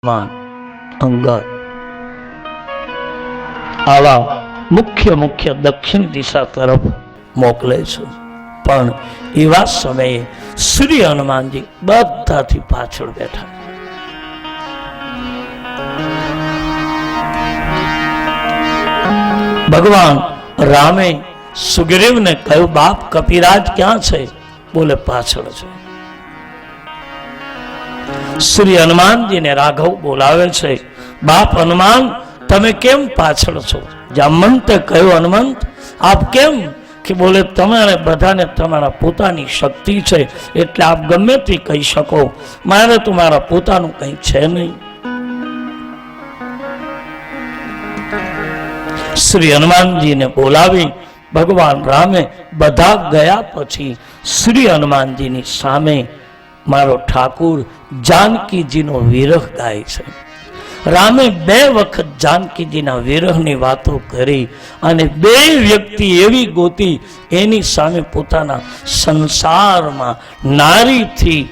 અંગદ આવા મુખ્ય દક્ષિણ દિશા તરફ મોકલે છે, પણ એવા સમયે શ્રી હનુમાનજી બધાથી પાછળ બેઠા. ભગવાન રામે સુગ્રીવને કહ્યું, બાપ કપિરાજ ક્યાં છે? બોલે પાછળ છે. શ્રી હનુમાનજીને રાઘવ બોલાવે છે, બાપ હનુમાન તમે કેમ પાછળ છો? જામંતે કહ્યું, હનુમંત આપ કેમ? કે બોલે તમારે બધાને તમારા પોતાની શક્તિ છે એટલે આપ ગમે તે કહી શકો, મારે તમારા પોતાનું કંઈ છે નહીં. શ્રી હનુમાનજીને બોલાવી ભગવાન રામે બધા ગયા પછી શ્રી હનુમાનજીની સામે મારો ઠાકુર જાનકીજીનો વિરહ ગાય છે. રામે 2 વખત જાનકીજીના વિરહની વાતો કરી અને 2 વ્યક્તિ એવી ગોતી એની સામે પોતાના સંસારમાં નારીથી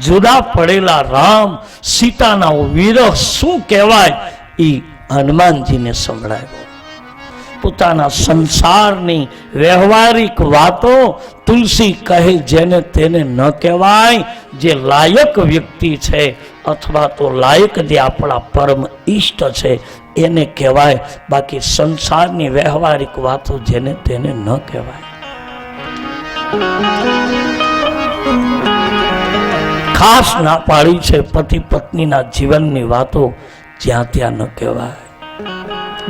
જુદા પડેલા રામ સીતાના વિરહ શું કહેવાય એ હનુમાનજીને સંભળાવ્યો. પોતાના સંસારની વ્યવહારિક વાતો તુલસી કહે જેને તેને ન કહેવાય. જે લાયક વ્યક્તિ છે અથવા તો લાયક જે આપણા પરમ ઈષ્ટ છે એને કહેવાય, બાકી સંસારની વ્યવહારિક વાતો જેને તેને ન કહેવાય. ખાસ ના પાડી છે પતિ પત્નીના જીવનની વાતો જ્યાં ત્યાં ન કહેવાય.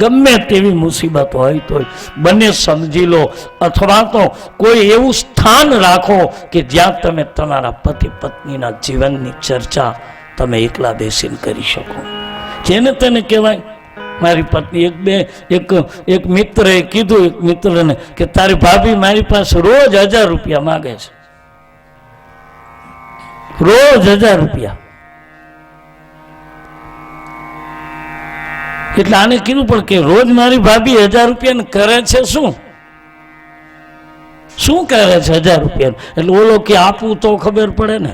ગમે તેવી મુસીબત હોય તો બંને સમજી લો, અથવા તો કોઈ એવું સ્થાન રાખો કે જ્યાં તમે તમારા પતિ પત્નીના જીવનની ચર્ચા તમે એકલા બેસીને કરી શકો. જેને તેને કહેવાય. મારી પત્ની એક મિત્રએ કીધું એક મિત્રને કે તારી ભાભી મારી પાસે રોજ 1000 રૂપિયા માગે છે, રોજ 1000 રૂપિયા. એટલે આને કીધું પણ કે રોજ મારી ભાભી 1000 રૂપિયા કરે છે શું કરે છે 1000 રૂપિયા? એટલે ઓલો કે આપવું તો ખબર પડે ને,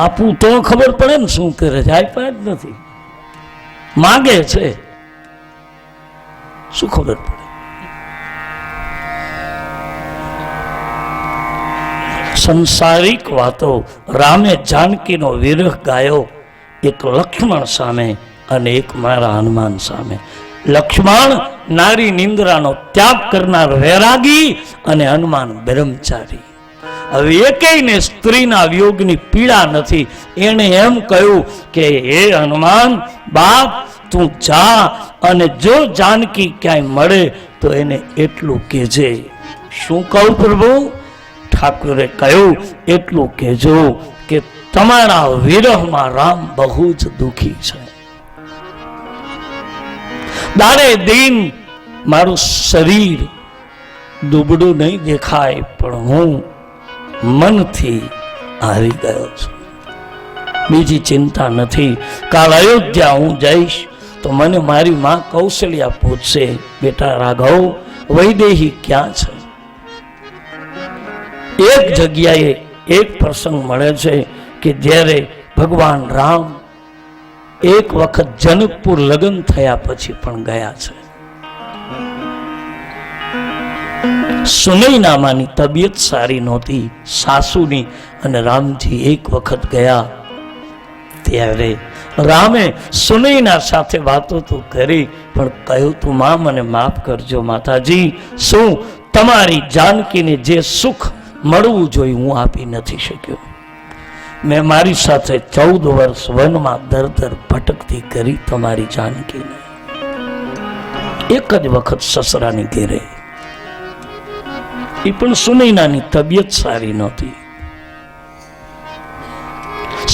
આપવું તો ખબર પડે ને શું કરે છે. આપ્યા જ નથી, માગે છે, શું ખબર પડે? સંસારિક વાતો રામે જાનકીનો વિરહ ગાયો, એક લક્ષ્મણ સામે અને એક મારા હનુમાન સામે. લક્ષ્મણ નારી નિંદ્રાનો ત્યાગ કરનાર વૈરાગી અને હનુમાન બ્રહ્મચારી. હવે એકેયને સ્ત્રીના વિયોગની પીડા નથી. એણે એમ કહ્યું કે હે હનુમાન બાપ તું જા અને જો જાનકી ક્યાંય મળે તો એને એટલું કહેજે. શું કહું પ્રભુ? ઠાકુરે કહ્યું એટલું કહેજો કે તમારા વિરહમાં રામ બહુ જ દુખી છે. દાડે દિન મારું શરીર દુબળું નહીં દેખાય પણ હું મનથી હારી ગયો છું. બીજી ચિંતા નથી. કાલ અયોધ્યા હું જઈશ તો મને મારી માં કૌશલ્યા પૂછશે, બેટા રાઘવ વૈદેહી ક્યાં છે? એક જગ્યાએ એક પ્રસંગ મળે છે કે જ્યારે ભગવાન રામ એક વખત જનકપુર લગ્ન થયા પછી પણ ગયા છે. સુનૈનામાની તબિયત સારી નહોતી સાસુની, અને રામજી એક વખત ગયા ત્યારે રામે સુનૈના સાથે વાતો તો કરી પણ કહ્યું તું માં મને માફ કરજો માતાજી, શું તમારી જાનકીને જે સુખ મળવું જોઈએ હું આપી નથી શક્યો. મેં મારી સાથે 14 વર્ષ વનમાં દર ભટકતી કરી તમારી જાનકીને. એક જ વખત સસરાની ઘેરે, એ પણ સુનૈનાની તબિયત સારી નહોતી.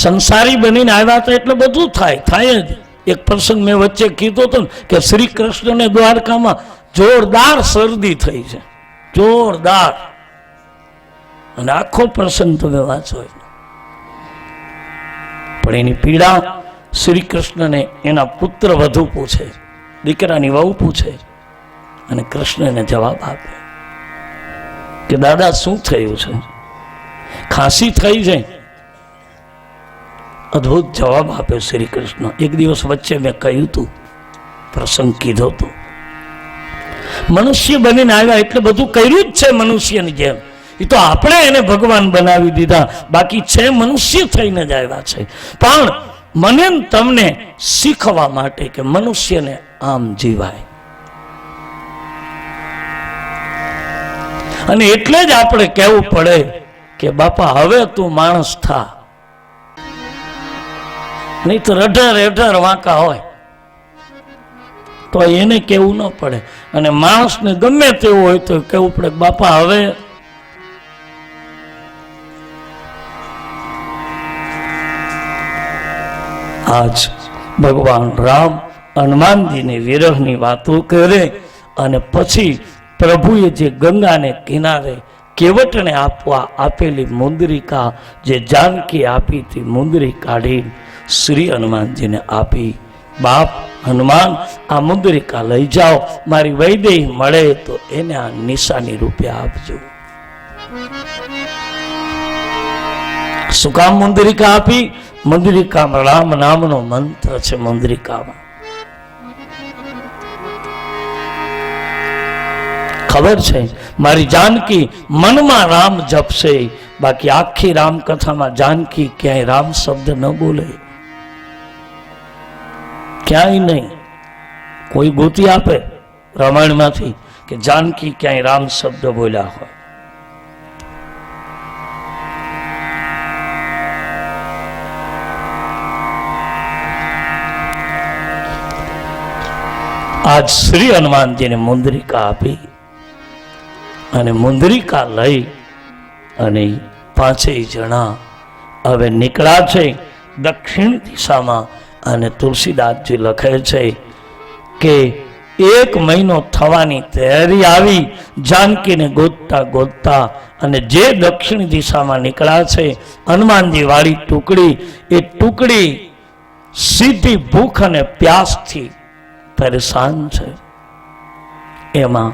સંસારી બનીને આવ્યા તો એટલે બધું થાય જ. એક પ્રસંગ મેં વચ્ચે કીધો હતો કે શ્રી કૃષ્ણને દ્વારકામાં જોરદાર શરદી થઈ છે, જોરદાર. અને આખો પ્રસંગ તમે વાંચો પણ એની પીડા શ્રી કૃષ્ણને એના પુત્ર વધુ પૂછે, દીકરાની વહુ પૂછે અને કૃષ્ણને જવાબ આપે કે દાદા શું થયું છે? ખાંસી થઈ જાય. અદ્ભુત જવાબ આપ્યો શ્રી કૃષ્ણ. એક દિવસ વચ્ચે મેં કહ્યું હતું, પ્રસંગ કીધો હતો, મનુષ્ય બનીને આવ્યા એટલે બધું કર્યું જ છે મનુષ્યની જેમ. એ તો આપણે એને ભગવાન બનાવી દીધા, બાકી છે મનુષ્ય થઈને જ આવ્યા છે. પણ મને તમને શીખવા માટે કે મનુષ્યને આમ જીવાય, અને એટલે જ આપણે કહેવું પડે કે બાપા હવે તું માણસ થા, નહીં તો રઢર વાંકા હોય તો એને કેવું ન પડે. અને માણસને ગમે તેવું હોય તો કેવું પડે, બાપા હવે આજ ભગવાન રામ હનુમાનજીની વિરહની વાતો કરે, અને પછી પ્રભુએ જે ગંગાને કિનારે કેવટને આપેલી મુંદરિકા, જે જાનકી આપી હતી, મુંદરી કાઢી શ્રી હનુમાનજીને આપી. બાપ હનુમાન, આ મુંદરિકા લઈ જાઓ, મારી વૈદેહી મળે તો એને આ નિશાની રૂપે આપજો. શું કામ મુંદરિકા આપી? મુંદરિકામાં રામ નામનો મંત્ર છે. મુંદરિકામાં ખબર છે, મારી જાનકી મનમાં રામ જપશે, બાકી આખી રામકથામાં જાનકી ક્યાંય રામ શબ્દ ન બોલે, ક્યાંય નહીં. કોઈ ગોતી આપે રામાયણમાંથી કે જાનકી ક્યાંય રામ શબ્દ બોલ્યા હોય? આજ શ્રી હનુમાનજીને મુંદરિકા આપી, અને મુંદરિકા લઈ અને પાંચેય જણા હવે નીકળ્યા છે દક્ષિણ દિશામાં. અને તુલસીદાસજી લખે છે કે 1 મહિનો થવાની તૈયારી આવી જાનકીને ગોતતા ગોતતા, અને જે દક્ષિણ દિશામાં નીકળ્યા છે હનુમાનજી વાળી ટુકડી, એ ટુકડી સીધી ભૂખ અને પ્યાસથી પરેશાન છે. એમાં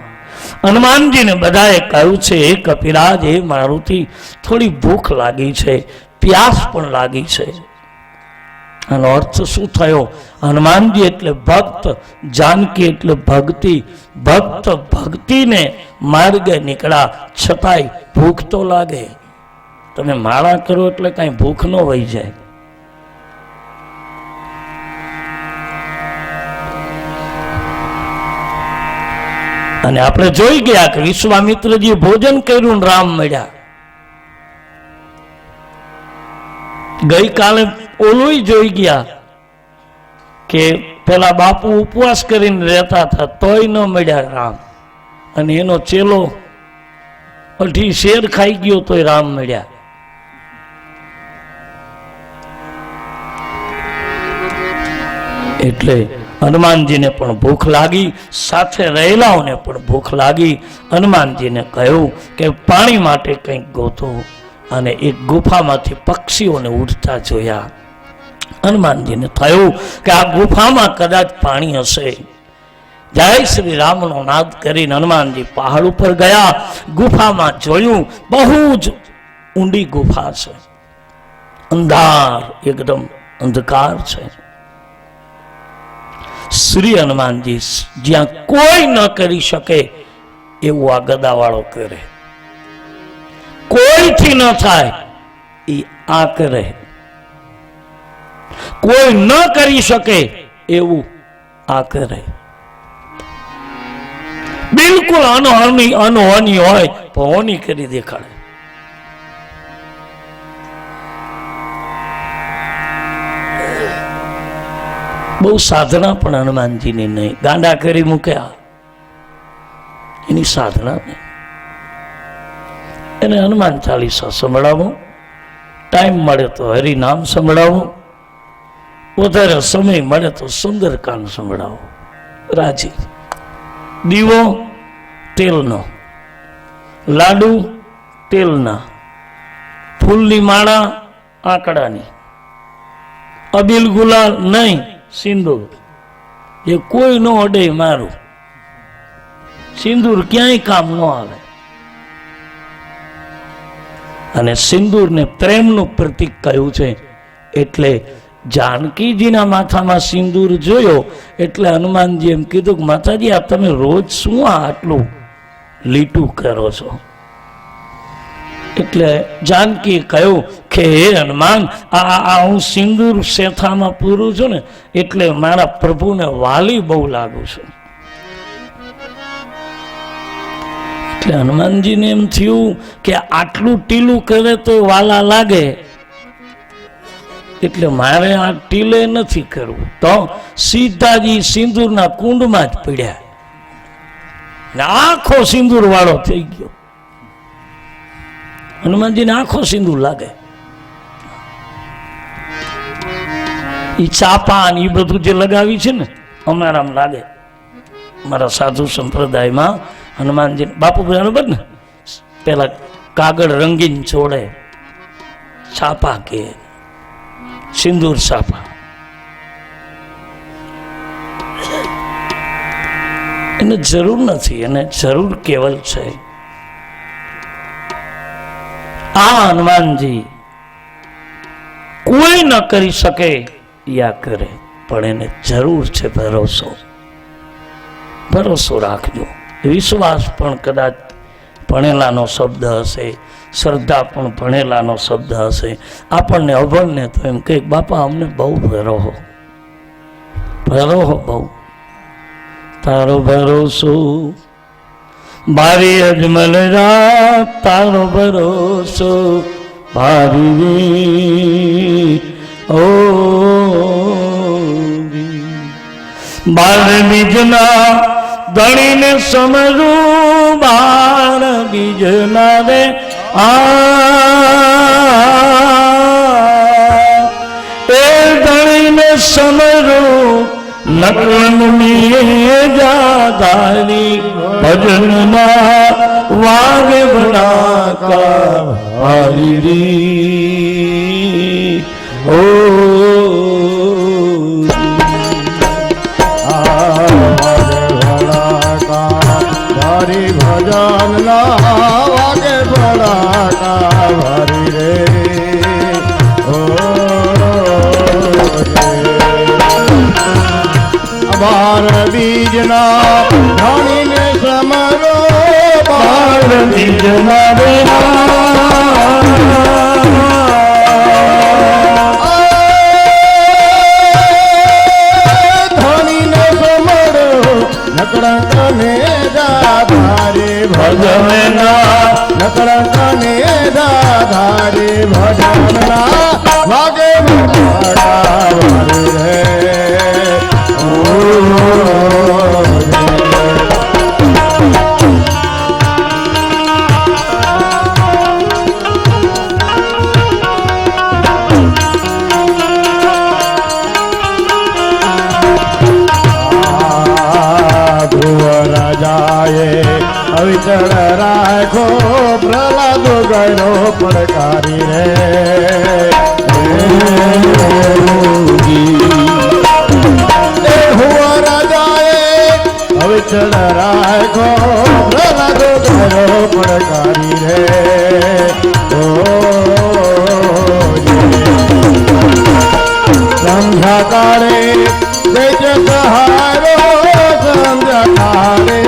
હનુમાનજીને બધાએ કહ્યું છે, હે કપિરાજ, હે મારુતિ, થોડી ભૂખ લાગી છે, પ્યાસ પણ લાગી છે. આનો અર્થ શું થયો? હનુમાનજી એટલે ભક્ત, જાનકી એટલે ભક્તિ. ભક્ત ભક્તિને માર્ગે નીકળ્યા, છતાંય ભૂખ તો લાગે. તમે માળા કરો એટલે કાંઈ ભૂખ ન વહી જાય. અને આપણે જોઈ ગયા કે વિશ્વામિત્રજી ભોજન કર્યું, રામ મળ્યા. ગઈકાલે ઓલું જોઈ ગયા કે પેલા બાપુ ઉપવાસ કરીને રહેતા હતા તોય ન મળ્યા રામ, અને એનો ચેલો અઢી શેર ખાઈ ગયો તોય રામ મળ્યા. એટલે હનુમાનજીને પણ ભૂખ લાગી, સાથે રહેલાઓને પણ ભૂખ લાગી. હનુમાનજીને કહ્યું કે પાણી માટે કંઈક ગોતો, અને એક ગુફામાંથી પક્ષીઓને ઉડતા જોયા. હનુમાનજીને થયું કે આ ગુફામાં કદાચ પાણી હશે. જય શ્રી રામનો નાદ કરીને હનુમાનજી પહાડ ઉપર ગયા. ગુફામાં જોયું, બહુ જ ઊંડી ગુફા છે, અંધાર, એકદમ અંધકાર છે. શ્રી હનુમાનજી જ્યાં કોઈ ન કરી શકે એવું આ ગદાવાળો કરે, કોઈથી ન થાય એ આ કરે, કોઈ ન કરી શકે એવું આ કરે. બિલકુલ અનહોની હોય તો હોની કરી દેખાડે. બહુ સાધના પણ હનુમાનજીની નહીં, ગાંડા કરી મૂક્યા, એની સાધના નહીં. એને હનુમાન ચાલીસા સંભળાવું, ટાઈમ મળે તો હરિનામ સંભળાવું, વધારે સમય મળે તો સુંદરકાંડ સંભળાવું. રાજી. દીવો તેલનો, લાડુ તેલના, ફૂલની માળા આંકડાની, અબીલ ગુલાલ નહીં, સિંદૂર. એ કોઈ નો અડે મારું, સિંદૂર ક્યાંય કામ ન આવે. અને સિંદૂરને પ્રેમનું પ્રતીક કહ્યું છે. એટલે જાનકીજીના માથામાં સિંદૂર જોયો એટલે હનુમાનજી એમ કીધું કે માતાજી આ તમે રોજ શું આટલું લીટું કરો છો? એટલે જાનકી કહ્યું કે હે હનુમાન, આ હું સિંદૂર શેથામાં પૂરું છું ને એટલે મારા પ્રભુને વાલી બહુ લાગુ છું. એટલે હનુમાનજીને એમ થયું કે આટલું ટીલું કરે તો વાલા લાગે, એટલે મારે આ ટીલે નથી કરવું. તો સીધાજી સિંદૂરના કુંડમાં જ પડ્યા ને આખો સિંદૂર વાળો થઈ ગયો. હનુમાનજીને આખો સિંદૂર લાગે. એ ચાપા ને એ બધું જે લગાવી છે ને અમારામ લાગે. મારા સાધુ સંપ્રદાયમાં હનુમાનજી બાપુ બરાબર ને પેલા કાગળ રંગીન છોડે, છાપા કે સિંદૂર છાપા, એને જરૂર નથી, એને જરૂર કેવલ છે. આ હનુમાનજી કોઈ ન કરી શકે યા કરે, પણ એને જરૂર છે ભરોસો. ભરોસો રાખજો. વિશ્વાસ પણ કદાચ ભણેલાનો શબ્દ હશે, શ્રદ્ધા પણ ભણેલાનો શબ્દ હશે. આપણને અભણને તો એમ કે બાપા અમને બહુ ભરોહો, ભરોહો બહુ. તારો ભરોસો ભારી અજમલ રાત, તારો ભરોસો ભારી ઓ બાળ બીજના ધણીને સમજવું, બાળ બીજના રે એ ધણીને સમજવું, નકલની જાધારી ભજનના વાગે ભડાકા હારી ઓ ભજન વાગે ભડાકા ભરી રે બાર બીજના ધણીને સમરો, બાર બીજના રે ધણીને સમરો, નકળંકને દાધારે ભજનના, નકળંકને દાધારે ભજનના વાગે ભડાકા ભરી રે અવિચળ રાખો પ્રહલાદ ગયો પડકારી રે રાજાએ અવિચળ રાખો પ્રહલાદ ગયો પડકારી રે સંધ્યા કાળે જય સહારો, સંધ્યા કાળે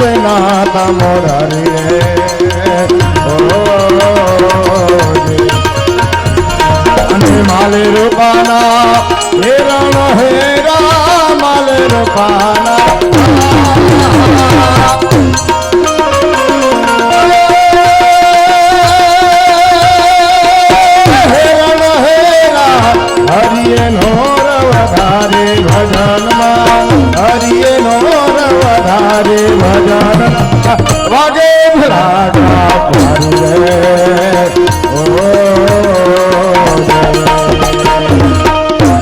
બનાતા મોરારી રે અને માલે રૂપાના હેરણ હેરા માલે રૂપાના હેરણ હેરા હરિએ નોર વધારે ભજનમાં હરિએ નોર વધારે ભજન વાગે ભરાગા પારી રે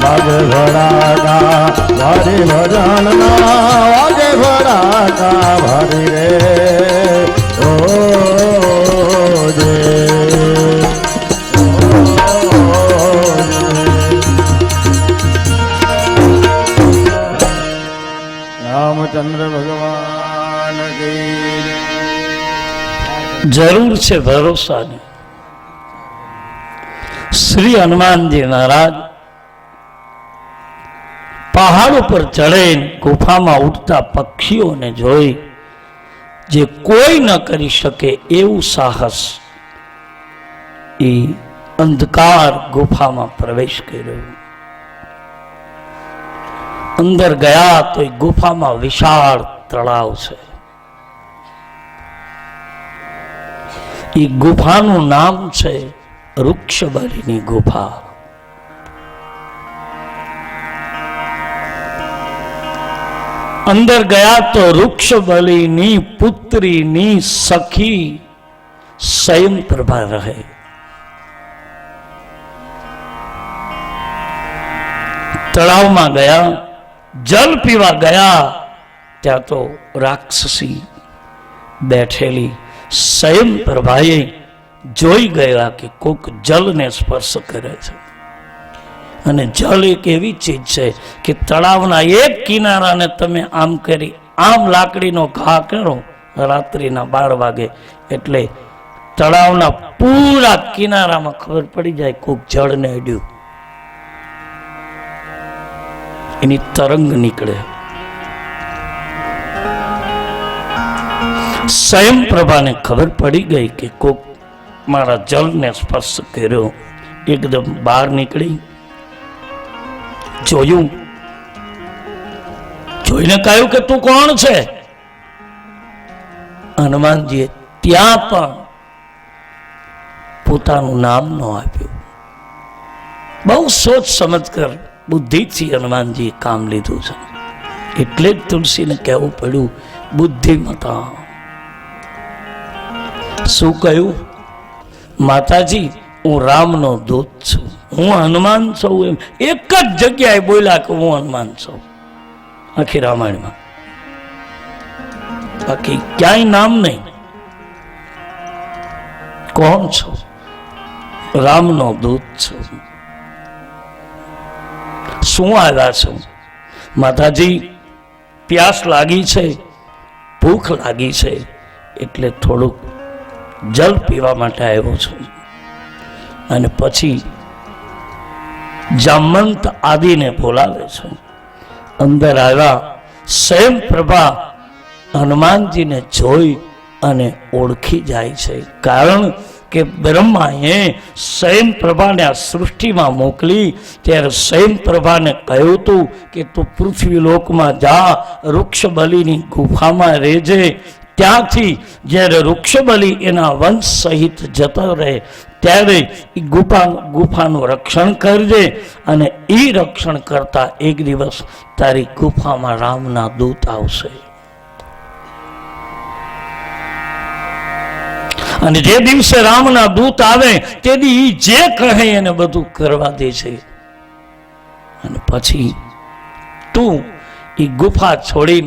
વાગે ભરાગા ભારી ભજન વાગે ભરાગા ભારી રે ઓ રામચંદ્ર ભગવાન કી જરૂર છે ભરોસાની. શ્રી હનુમાનજી મહારાજ પહાડ ઉપર ચડે ગુફામાં ઉડતા પક્ષીઓને જોઈ જે કોઈ ન કરી શકે એવું સાહસ એ અંધકાર ગુફામાં પ્રવેશ કર્યો. અંદર ગયા તો એ ગુફામાં વિશાળ તળાવ છે. એ ગુફાનું નામ છે વૃક્ષબલીની ગુફા. અંદર ગયા તો વૃક્ષબલીની પુત્રીની સખી સ્વયંપ્રભા રહે. તળાવમાં ગયા, જલ પીવા ગયા ત્યાં તો રાક્ષસી બેઠેલી સ્વયંપ્રભાએ જોઈ ગયા કે કોક જલને સ્પર્શ કરે છે. અને જલ એક એવી ચીજ છે કે તળાવના એક કિનારાને તમે આમ કરી આમ લાકડીનો ઘા કરો રાત્રિના 12 વાગે એટલે તળાવના પૂરા કિનારામાં ખબર પડી જાય કોક જળને અડ્યું. એની તરંગ નીકળે. સ્વયંપ્રભાને ખબર પડી ગઈ કે કોક મારા જલને સ્પર્શ કર્યો. એકદમ બહાર નીકળી જોયું, જોઈને કહ્યું કે તું કોણ છે? હનુમાનજીએ ત્યાં પણ પોતાનું નામ ન આપ્યું. બહુ સોચ સમજ કર બુદ્ધિથી હનુમાનજીએ કામ લીધું છે. એટલે જ તુલસીને કહેવું પડ્યું બુદ્ધિમતા. શું કહ્યું? માતાજી હું રામનો દૂત છું, હું હનુમાન છું. એમ એક જ જગ્યાએ બોલ્યા કે હું હનુમાન છું આખી રામાયણમાં. બાકી ક્યાંય નામ નહીં. કોણ છો? રામનો દૂત છું. શું આવ્યા છું? માતાજી પ્યાસ લાગી છે, ભૂખ લાગી છે, એટલે થોડુંક જલ પીવા માટે આવ્યો છું. અને પછી જામંત આદિને બોલાવે છે. અંદર આવ્યા. સ્વયંપ્રભા હનુમાનજીને જોઈ અને ઓળખી જાય છે. કારણ કે બ્રહ્માએ સ્વયંપ્રભાને આ સૃષ્ટિમાં મોકલી ત્યારે સ્વયંપ્રભાને કહ્યું હતું કે તું પૃથ્વી લોકમાં જા, વૃક્ષબલીની ગુફામાં રહેજે. ત્યાંથી જ્યારે વૃક્ષબલી એના વંશ સહિત જતો રહે ત્યારે એ ગુફાનું રક્ષણ કરજે. અને એ રક્ષણ કરતા એક દિવસ તારી ગુફામાં રામના દૂત આવશે. અને જે દિવસે રામના દૂત આવે તે દી જે કહે એને બધું કરવા દે છે. અને પછી તું એ ગુફા છોડી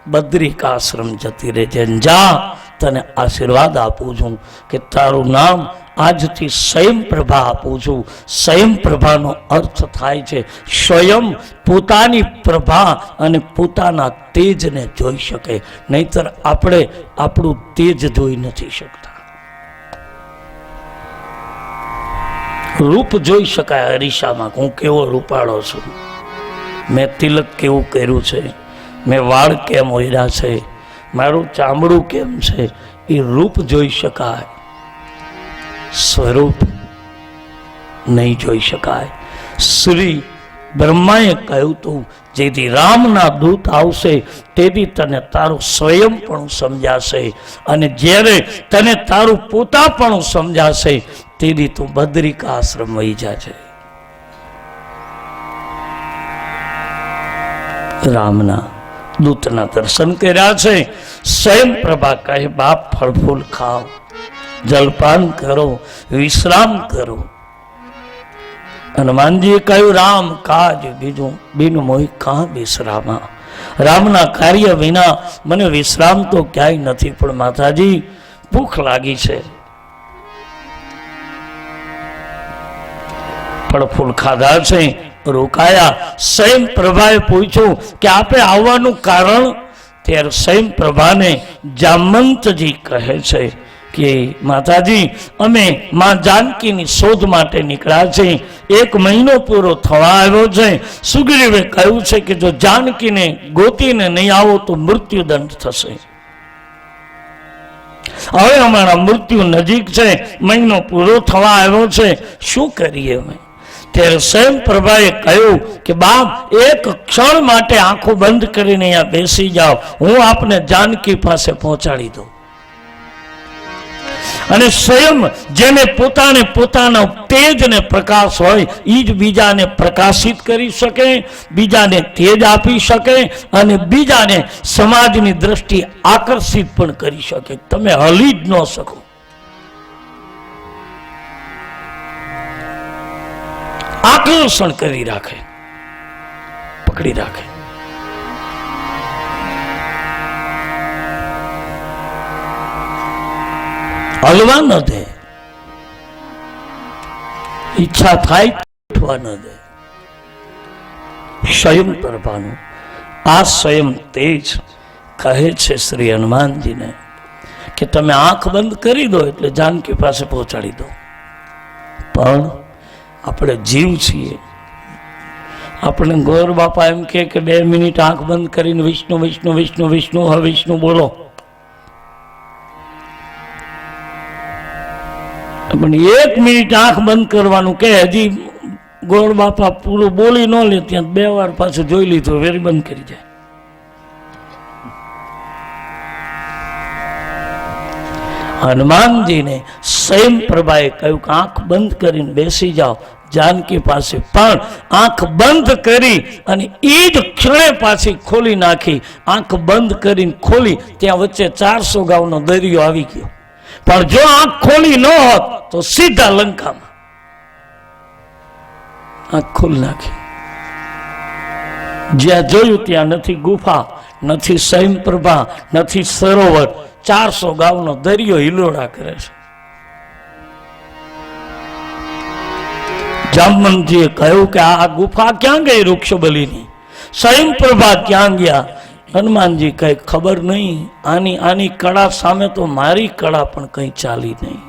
બદ્રિકાશ્રમ જતી રહેજે. જા, તને આશીર્વાદ આપું છું કે તારું નામ આજથી સ્વયંપ્રભા આપું છું. સ્વયંપ્રભાનો અર્થ થાય છે સ્વયં પોતાની પ્રભા અને પોતાના તેજને જોઈ શકે. નહીતર આપણે આપણું તેજ જોઈ નથી શકતા. રૂપ જોઈ શકાય અરીસામાં, હું કેવો રૂપાળો છું, મેં તિલક કેવું કર્યું છે, મેં વાળ કેમ ઓળ્યા છે, મારું ચામડું કેમ છે એ રૂપ જોઈ શકાય, સ્વરૂપ નહીં જોઈ શકાય. શ્રી બ્રહ્માએ કહ્યું તું જેથી રામના દૂત આવશે તેથી તને તારું સ્વયં પણ સમજાશે, અને જ્યારે તને તારું પોતા પણ સમજાશે તેથી તું બદ્રિકા આશ્રમ વહી જાશે. રામના દૂતના દર્શન કર્યા છે. સ્વયં પ્રભા કહે બાપ ફળ ફૂલ ખાઓ, જલપાન કરો, વિશ્રામ કરો. હનુમાનજીએ કહ્યું રામ કાજ બીજું બિન મોહી કાં વિશ્રામા. રામના કાર્ય વિના મને વિશ્રામ તો ક્યાંય નથી, પણ માતાજી ભૂખ લાગી છે. ફળ ફૂલ ખાધા છે, રોકાયા. સ્વયં પ્રભાએ પૂછ્યું કે આપે આવવાનું કારણ? ત્યારે સ્વયં પ્રભાને જામંતજી કહે છે કે માતાજી અમે માં જાનકીની શોધ માટે નીકળ્યા છે. 1 મહિનો પૂરો થવા આવ્યો છે. સુગ્રીવે કહ્યું છે કે જો જાનકીને ગોતીને નહીં આવો તો મૃત્યુદંડ થશે. હવે અમારા મૃત્યુ નજીક છે, મહિનો પૂરો થવા આવ્યો છે, શું કરીએ અમે? ત્યારે સ્વયં પ્રભાએ કહ્યું કે બાપ એક ક્ષણ માટે આંખો બંધ કરીને અહીંયા બેસી જાઓ, હું આપને જાનકી પાસે પહોંચાડી દઉં. અને સ્વયં જેને પોતાને પોતાના તેજ ને પ્રકાશ હોય એ જ બીજાને પ્રકાશિત કરી શકે, બીજાને તેજ આપી શકે અને બીજાને સમાજની દ્રષ્ટિ આકર્ષિત પણ કરી શકે. તમે હલી જ ન શકો. આકર્ષણ કરી રાખે, પકડી રાખે. હલવા ન દે, ઈચ્છા થાય ઉઠવા ન દે. સ્વયં પ્રભાનું આ સ્વયં તેજ કહે છે શ્રી હનુમાનજીને કે તમે આંખ બંધ કરી દો એટલે જાનકી પાસે પહોંચાડી દો. પણ આપણે જીવ છીએ. આપણે ગોર બાપા એમ કે 2 મિનિટ આંખ બંધ કરીને વિષ્ણુ વિષ્ણુ વિષ્ણુ વિષ્ણુ હવે વિષ્ણુ બોલો, પણ 1 મિનિટ આંખ બંધ કરવાનું કે હજી ગોળ બાપા પૂરું બોલી ન લે ત્યાં 2 વાર પાછું જોઈ લીધું, વેરી બંધ કરી જાય. હનુમાનજીને સ્વયં પ્રભાએ કહ્યું કે આંખ બંધ કરીને બેસી જાઓ જાનકી પાસે. પણ આંખ બંધ કરી અને એ જ ક્ષણે પાછી ખોલી નાખી. આંખ બંધ કરીને ખોલી ત્યાં વચ્ચે 400 ગાઉનો દરિયો આવી ગયો. પણ જો આંખ ખોલી ન હોત તો સીધા લંકામાં. આંખ ખોલી નાખી. જ્યાં જોયું ત્યાં નથી ગુફા, નથી સ્વયં પ્રભા, નથી સરોવર. 400 ગાઉનો દરિયો હિલોડા કરે છે. જામવંતજીએ કહ્યું કે આ ગુફા ક્યાં ગઈ વૃક્ષબલીની? સ્વયં પ્રભા ક્યાં ગયા? હનુમાનજી કઈ ખબર નહીં. આની કળા સામે તો મારી કળા પણ કઈ ચાલી નહીં.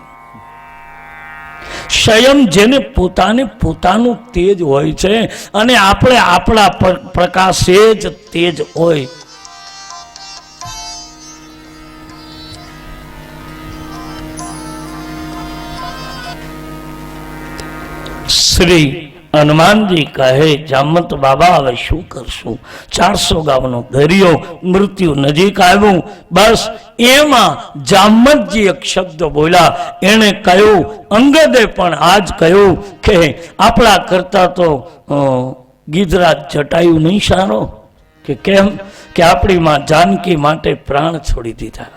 સ્વયં જેને પોતાને પોતાનું તેજ હોય છે અને આપણે આપણા પ્રકાશે જ તેજ હોય. શ્રી હનુમાનજી કહે જામંત બાબા હવે શું કરશું? 400 ગામનો દરિયો, મૃત્યુ નજીક આવ્યું. બસ એમાં જામંતજી એક શબ્દ બોલ્યા. એણે કહ્યું, અંગદે પણ આજ કહ્યું કે આપણા કરતા તો ગિધરાજ જટાયુ નહીં સારો? કે કેમ? કે આપણી માં જાનકી માટે પ્રાણ છોડી દીધા.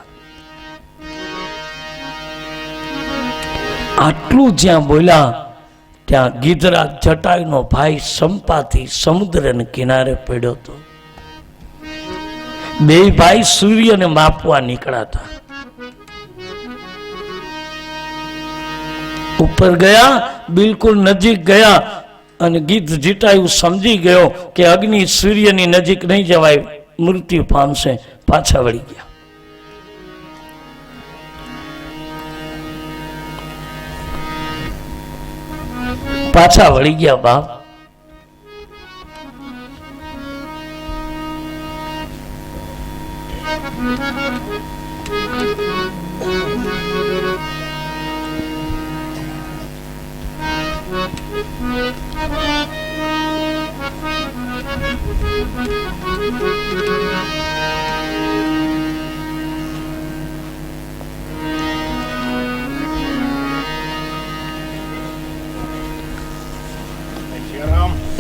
આટલું જ્યાં બોલ્યા ત્યાં ગિધરાજ જટાયુનો ભાઈ સંપાથી સમુદ્રને કિનારે પડ્યો હતો. 2 ભાઈ સૂર્યને માપવા નીકળ્યા હતા. ઉપર ગયા, બિલકુલ નજીક ગયા અને ગીધ જટાયુ સમજી ગયો કે અગ્નિ સૂર્યની નજીક નહીં જવાય, મૃત્યુ પામશે. પાછા વળી ગયા. પાછા વળી ગયા બાપ.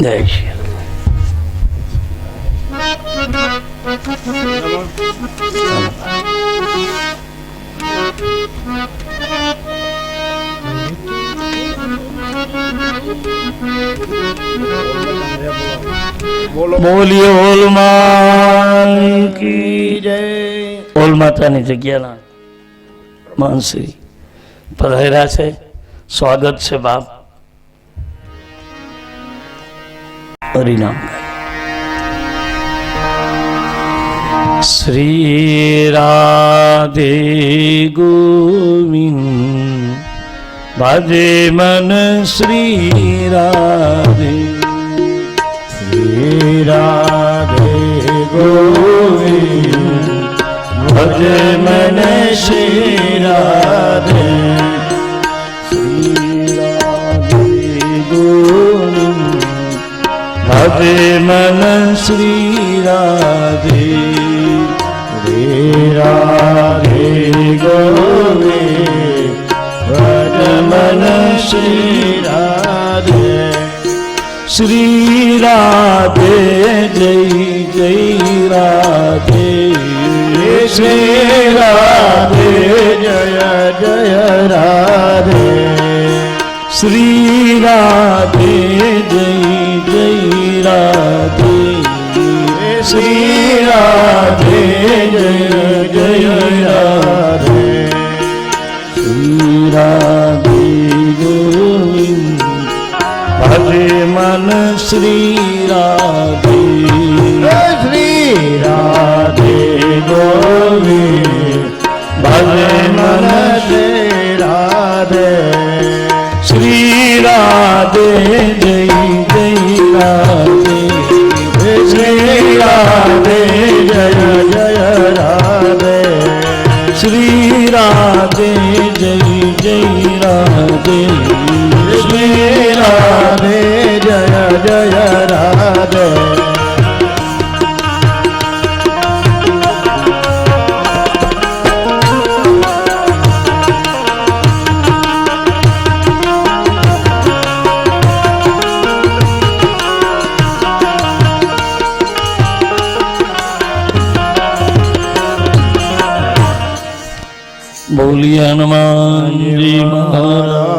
જય શ્રી બોલીએ ઓલમાન કી જય. ઓલ માતાની જગ્યાના માનસી પધાર્યા છે. સ્વાગત છે બાપ. હરિનામ. શ્રી રાધે ગોવિંદ ભજે મન શ્રી રાધે. શ્રી રાધે ગોવિંદ ભજે મન શ્રી રાધે. શ્રી રાધે ગોવિંદ ભજે મન શ્રી રાધે. શ્રી રાધે ગોવિંદ ભજ મન શ્રી રાધે. શ્રી રાધે જય જય રાધે. શ્રી રાધે જય જય રાધે. શ્રી રાધે જય જય રાધે. શ્રી રાધે જય જય રાધે. શ્રી રાધે ગોવિંદ ભજે મન શ્રી રાધે. શ્રી રાધે ગોવિંદ ભજે મન શ્રી રાધે. શ્રી રાધે જય જય રાધે. શ્રી રાધે જય જય રાધે. શ્રી રાધે જય જય રાધે. શ્રી રાધે જય જય રાધે. બોલીએ હનુમાનજી મહારાજ.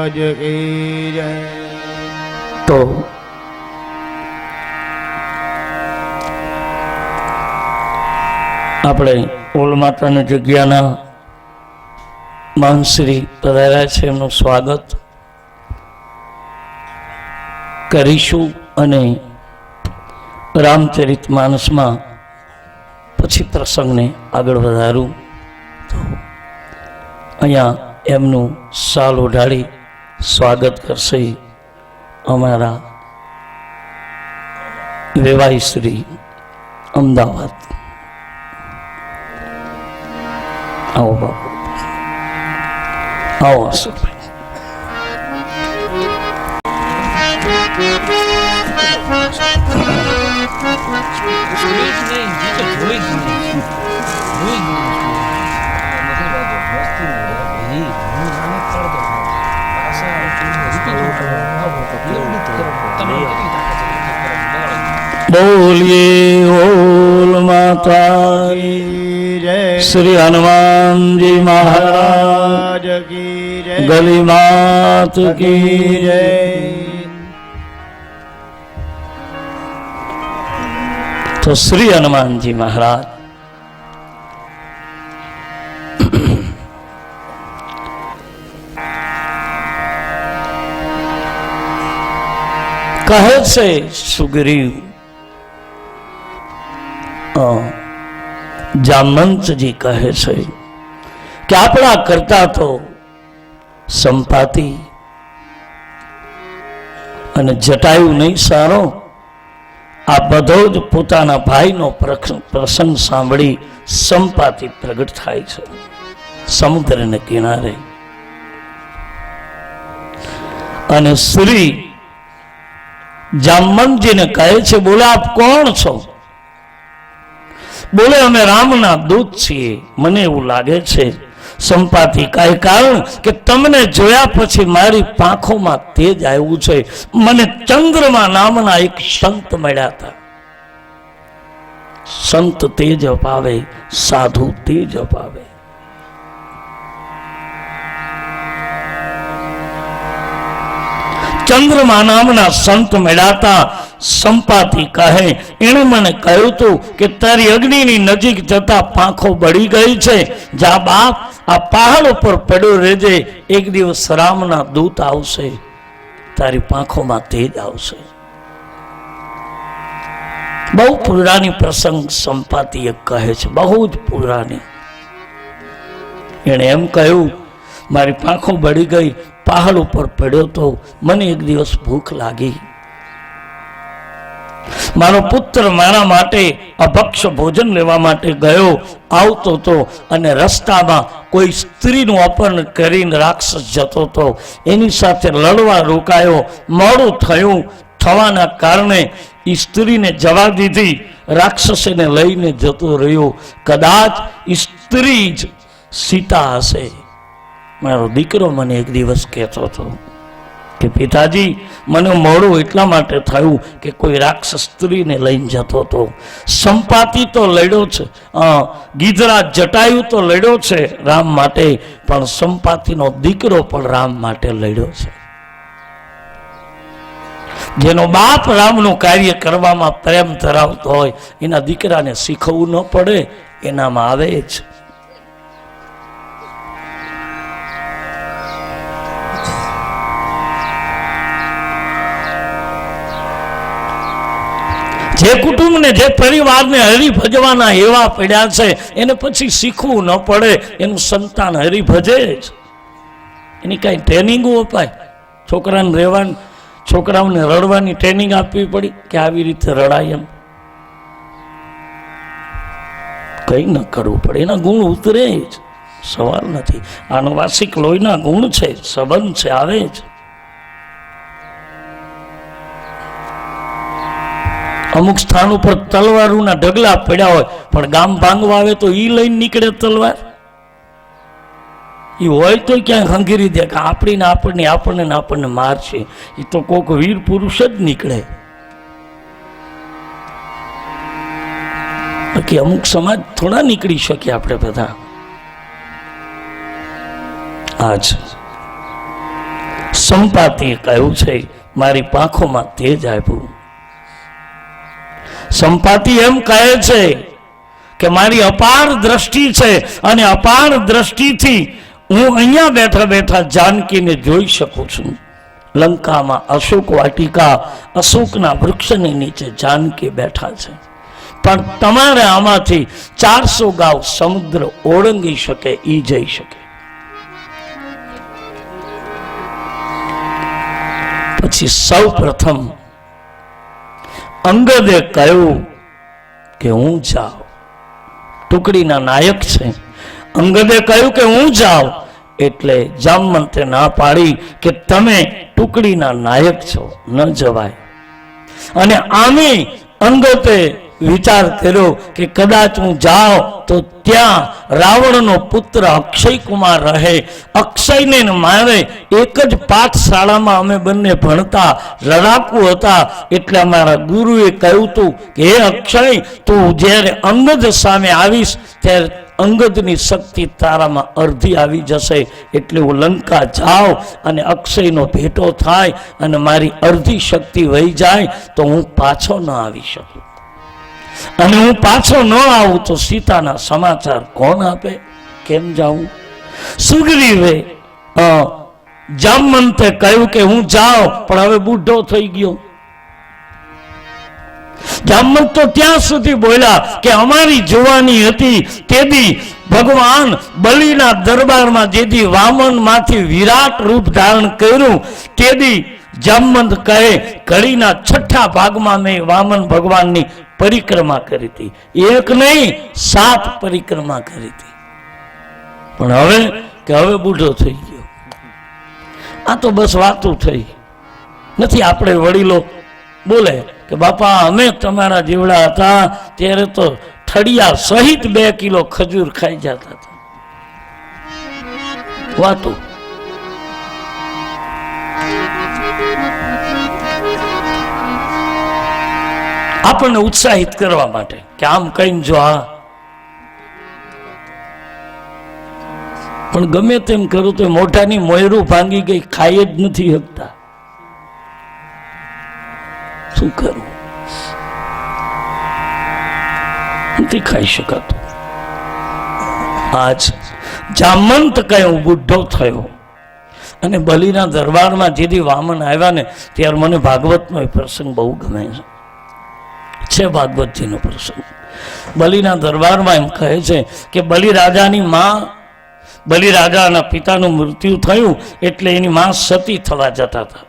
મહારાજ કી જય. તો આપણે ઓલ માતાની જગ્યાના માનશ્રી પધાર્યા છે. એમનું સ્વાગત કરીશું અને રામચરિત માનસમાં પછી પ્રસંગને આગળ વધારું. તો અહીંયા એમનું શાલ ઓઢાડી સ્વાગત કરશે અમારા વેવાઈ શ્રી અમદાવાદ. આવો બાપુ, આવો અશોકભાઈ. બોલીએ ઓલ માતાની જય. શ્રી હનુમાનજી મહારાજ મહારાજ કી જય. ગલી માત કી જય. તો શ્રી હનુમાનજી મહારાજ કહે છે સુગ્રીવ, જામંતજી કહે છે કે આપણા કરતા તો સંપાતી અને જટાયુ નહીં સારો, આ બધો જ પોતાના ભાઈનો પ્રસંગ સાંભળી સંપાતિ પ્રગટ થાય છે સમુદ્રને કિનારે. અને શ્રી જામવંતજીને કહે છે, બોલે આપ કોણ છો? બોલે અમે રામના દૂત છીએ. મને એવું લાગે છે સંપાતિ કહે, કારણ કે તમને જોયા પછી મારી પાંખોમાં તેજ આવ્યું છે. મને ચંદ્રમા નામના એક સંત મળ્યા હતા. સંત તેજ અપાવે, સાધુ તેજ અપાવે. ચંદ્રમા નામના સંત મળ્યા હતા. સંપાતિ કહે, એણે મને કહ્યું હતું કે તારી અગ્નિની નજીક જતા પાંખો બળી ગઈ છે. જા બાપ, આ પહાડ ઉપર પડ્યો રહેજે. એક દિવસ રામના દૂત આવશે, તારી પાંખોમાં તેજ આવશે. બહુ પુરાણી પ્રસંગ સંપાતિ કહે છે, બહુ જ પુરાણી. એણે એમ કહ્યું, મારી પાંખો બળી ગઈ, પહાડ ઉપર પડ્યો તો મને એક દિવસ ભૂખ લાગી. મારો પુત્ર મારા માટે અભક્ષ ભોજન લેવા માટે ગયો, આવતો હતો અને રસ્તામાં કોઈ સ્ત્રીનું અપહરણ કરીને રાક્ષસ જતો હતો. એની સાથે લડવા રોકાયો. મોડું થયું, થવાના કારણે એ સ્ત્રીને જવા દીધી. રાક્ષસ એને લઈને જતો રહ્યો. કદાચ સ્ત્રી જ સીતા હશે. મારો દીકરો મને એક દિવસ કહેતો હતો કે પિતાજી, મને મોડું એટલા માટે થયું કે કોઈ રાક્ષસ સ્ત્રીને લઈને જતો હતો. સંપાતિ તો લડ્યો છે, ગિધરા જટાયુ તો લડ્યો છે રામ માટે, પણ સંપાતિનો દીકરો પણ રામ માટે લડ્યો છે. જેનો બાપ રામનું કાર્ય કરવામાં પ્રેમ ધરાવતો હોય, એના દીકરાને શીખવવું ન પડે, એનામાં આવે જ. જે કુટુંબને, જે પરિવારને હરિભજવાના એવા પડ્યા છે, એને પછી શીખવું ન પડે, એનું સંતાન હરિભજે જ. એની કઈ ટ્રેનિંગો અપાય? છોકરાઓને રડવાની ટ્રેનિંગ આપવી પડી કે આવી રીતે રડાય એમ? કઈ ન કરવું પડે, એના ગુણ ઉતરે જ, સવાલ નથી. આનુવાસિક લોહીના ગુણ છે, સંબંધ છે, આવે જ. અમુક સ્થાન ઉપર તલવારોના ઢગલા પડ્યા હોય, પણ ગામ ભાંગવા આવે તો ઈ લઈને નીકળે તલવાર. ઈ હોય તો ક્યાંય હંગીરી દે કે આપણને મારશે. એ તો કોક વીર પુરુષ જ નીકળે. બાકી અમુક સમાજ થોડા નીકળી શકે આપણે બધા. આજ સંપાતિએ કહ્યું છે, મારી પાંખોમાં તેજ આપ્યું. સંપાતિ એમ કહે છે કે મારી અપાર દ્રષ્ટિ છે, અને અપાર દ્રષ્ટિથી હું અહીંયા બેઠા બેઠા જાનકીને જોઈ શકું છું. લંકામાં અશોક વાટિકા, અશોકના વૃક્ષની નીચે જાનકી બેઠા છે. પણ તમારે આમાંથી 400 ગાંવ સમુદ્ર ઓળંગી શકે, ઈ જઈ શકે. પછી સૌ પ્રથમ અંગદે કહ્યું કે હું જાઉં. ટુકડીના નાયક છે. અંગદે કહ્યું કે હું જાઉં, એટલે જામવંતે ના પાડી કે તમે ટુકડીના નાયક છો, ન જવાય. અને આમે અંગતે વિચાર કર્યો કે કદાચ હું જાઉં તો ત્યાં રાવણનો પુત્ર અક્ષય કુમાર રહે. અક્ષયને મારે એક જ પાઠશાળામાં અમે બંને ભણતા, લડાકુ હતા. એટલે અમારા ગુરુએ કહ્યું હતું કે હે અક્ષય, તું જ્યારે અંગદ સામે આવીશ ત્યારે અંગદની શક્તિ તારામાં અડધી આવી જશે. એટલે હું લંકા જાઉં અને અક્ષયનો ભેટો થાય અને મારી અડધી શક્તિ વહી જાય તો હું પાછો ન આવી શકું. અને હું પાછો ન આવું તો સીતાના સમાચાર કોણ આપે? કેમ જાઉં? સુગ્રીવે જામવંતે કહ્યું કે હું જાઉં, પણ હવે બુઢો થઈ ગયો. જામવંત તો ત્યાં સુધી બોલ્યા કે અમારી જુવાની હતી તેથી ભગવાન બલિના દરબારમાં જેથી વામન માંથી વિરાટ રૂપ ધારણ કર્યું તેથી જામવંત કહે ઘડીના 6ઠા ભાગમાં મેં વામન ભગવાનની પરિક્રમા કરી હતી. એક નહીં 7 પરિક્રમા કરી હતી. પણ હવે બુઢો થઈ ગયો. આ તો બસ વાતો થઈ નથી. આપણે વડીલો બોલે કે બાપા અમે તમારા જેવડા હતા ત્યારે તો ઠડિયા સહિત 2 કિલો ખજૂર ખાઈ જતા હતા. વાતો આપણને ઉત્સાહિત કરવા માટે કે આમ કહીને જો આ, પણ ગમે તેમ કરું તો મોઢાની મોયરું ભાંગી ગઈ, ખાઈ જ નથી શકતા. શું કરું? નથી ખાઈ શકાતું. આજ જામંત કયો બુઢો થયો અને બલિના દરબારમાં જેથી વામન આવ્યા ને ત્યારે મને ભાગવતનો એ પ્રસંગ બહુ ગમે છે. ભાગવતજીનો પ્રસંગ બલિના દરબારમાં એમ કહે છે કે બલિરાજાના પિતાનું મૃત્યુ થયું એટલે એની માં સતી થવા જતા હતા.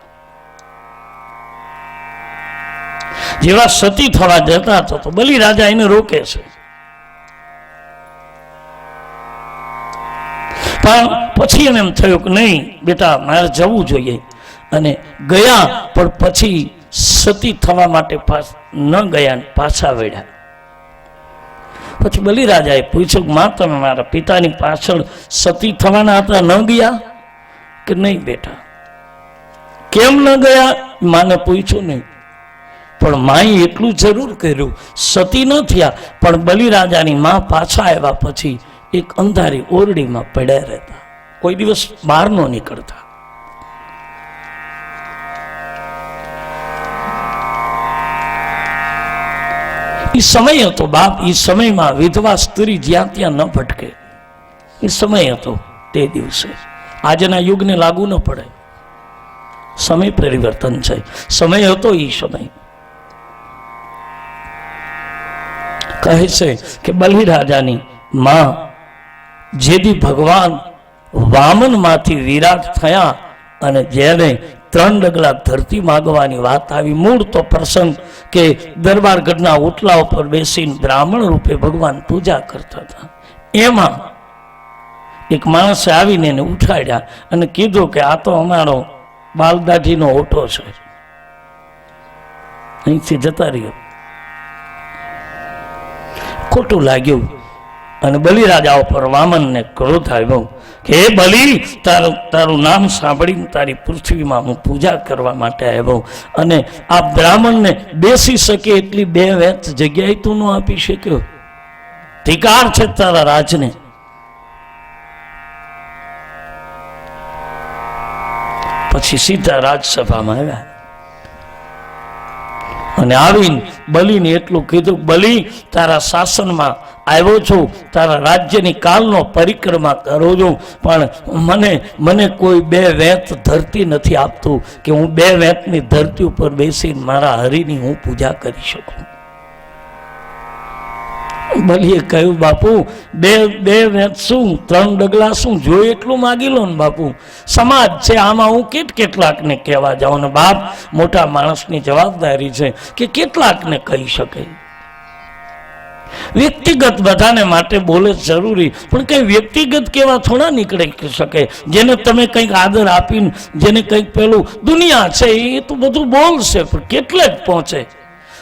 જેવા સતી થવા જતા હતા તો બલિરાજા એને રોકે છે. પણ પછી એને એમ થયું કે નહીં બેટા મારે જવું જોઈએ, અને ગયા. પણ પછી સતી થવા માટે ન ગયા, પાછા વળ્યા. પછી બલિરાજાએ પૂછ્યું કે માં તમે મારા પિતાની પાછળ સતી થવાના હતા, ન ગયા? કે નહીં બેટા. કેમ ન ગયા? માને પૂછ્યું નહીં. પણ માએ એટલું જરૂર કર્યું, સતી ન થયા પણ બલિરાજાની માં પાછા આવ્યા પછી એક અંધારી ઓરડીમાં પડ્યા રહેતા, કોઈ દિવસ બહાર ન નીકળતા. એ સમય હતો બાપ, એ સમયમાં વિધવા સ્ત્રી જ્યાં ત્યાં ન ભટકે. એ સમય હતો તે દિવસે. આજના યુગને લાગુ ન પડે. સમય પરિવર્તન છે. સમય હતો એ સમય. કહે છે કે બલિરાજાની માં જેથી ભગવાન વામન માંથી વિરાટ થયા અને જેને 3 ડગલા ધરતી માગવાની વાત આવી. મૂળ તો પ્રસંગ કે દરબારગઢના ઓટલા ઉપર બેસીને બ્રાહ્મણ રૂપે ભગવાન પૂજા કરતા હતા. એમાં એક માણસે આવીને એને ઉઠાડ્યા અને કીધું કે આ તો અમારો બાલદાઢીનો ઓટો છે, અહીંથી જતા રહ્યો. ખોટું લાગ્યું અને બલિરાજા ઉપર વામનને ક્રોધ આવ્યો કે હે બલિ, તારું નામ સાંભળીને તારી પૃથ્વીમાં હું પૂજા કરવા માટે આવ્યો, અને આ બ્રાહ્મણને બેસી શકે એટલી 2 વેત જગ્યાએ તું ન આપી શક્યો. ધિકાર છે તારા રાજને. પછી સીધા રાજસભામાં આવ્યા અને આવીને બલિને એટલું કીધું, બલિ તારા શાસનમાં આવ્યો છું, તારા રાજ્યની કાલનો પરિક્રમા કરું છું, પણ મને કોઈ 2 વેત ધરતી નથી આપતું કે હું 2 વેતની ધરતી ઉપર બેસીને મારા હરિની હું પૂજા કરી શકું. બલિએ કહ્યું બાપુ 2 વેત શું, 3 ડગલા શું, જોઈએ એટલું માગી લો ને બાપુ. સમાજ છે, આમાં હું કેટલાકને કહેવા જાઉં ને બાપ. મોટા માણસની જવાબદારી છે કે કેટલાકને કહી શકે. વ્યક્તિગત બધાને માટે બોલે જરૂરી, પણ કઈ વ્યક્તિગત કેવા થોડા નીકળી શકે. જેને તમે કંઈક આદર આપીને, જેને કંઈક પેલું દુનિયા છે એ તો બધું બોલશે, પણ કેટલે જ પહોંચે.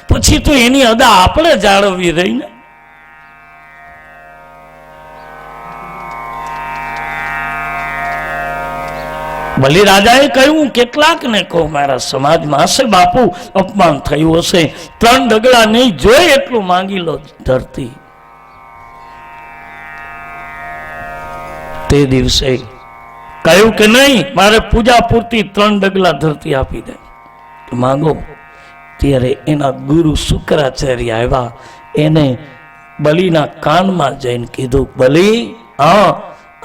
પછી તો એની અદા આપણે જાળવવી રહીને. બલિરાજાએ કહ્યું કેટલાકને કહું, મારા સમાજમાં હશે બાપુ અપમાન થયું હશે, 3 ડગલા નહીં, જોઈએ એટલું માંગી લો ધરતી. તે દિવસે કહ્યું કે નહીં, મારે પૂજા પૂરતી 3 ડગલા ધરતી આપી દે, માંગો. ત્યારે એના ગુરુ શુક્રાચાર્ય આવ્યા. એને બલિના કાનમાં જઈને કીધું, બલિ હા,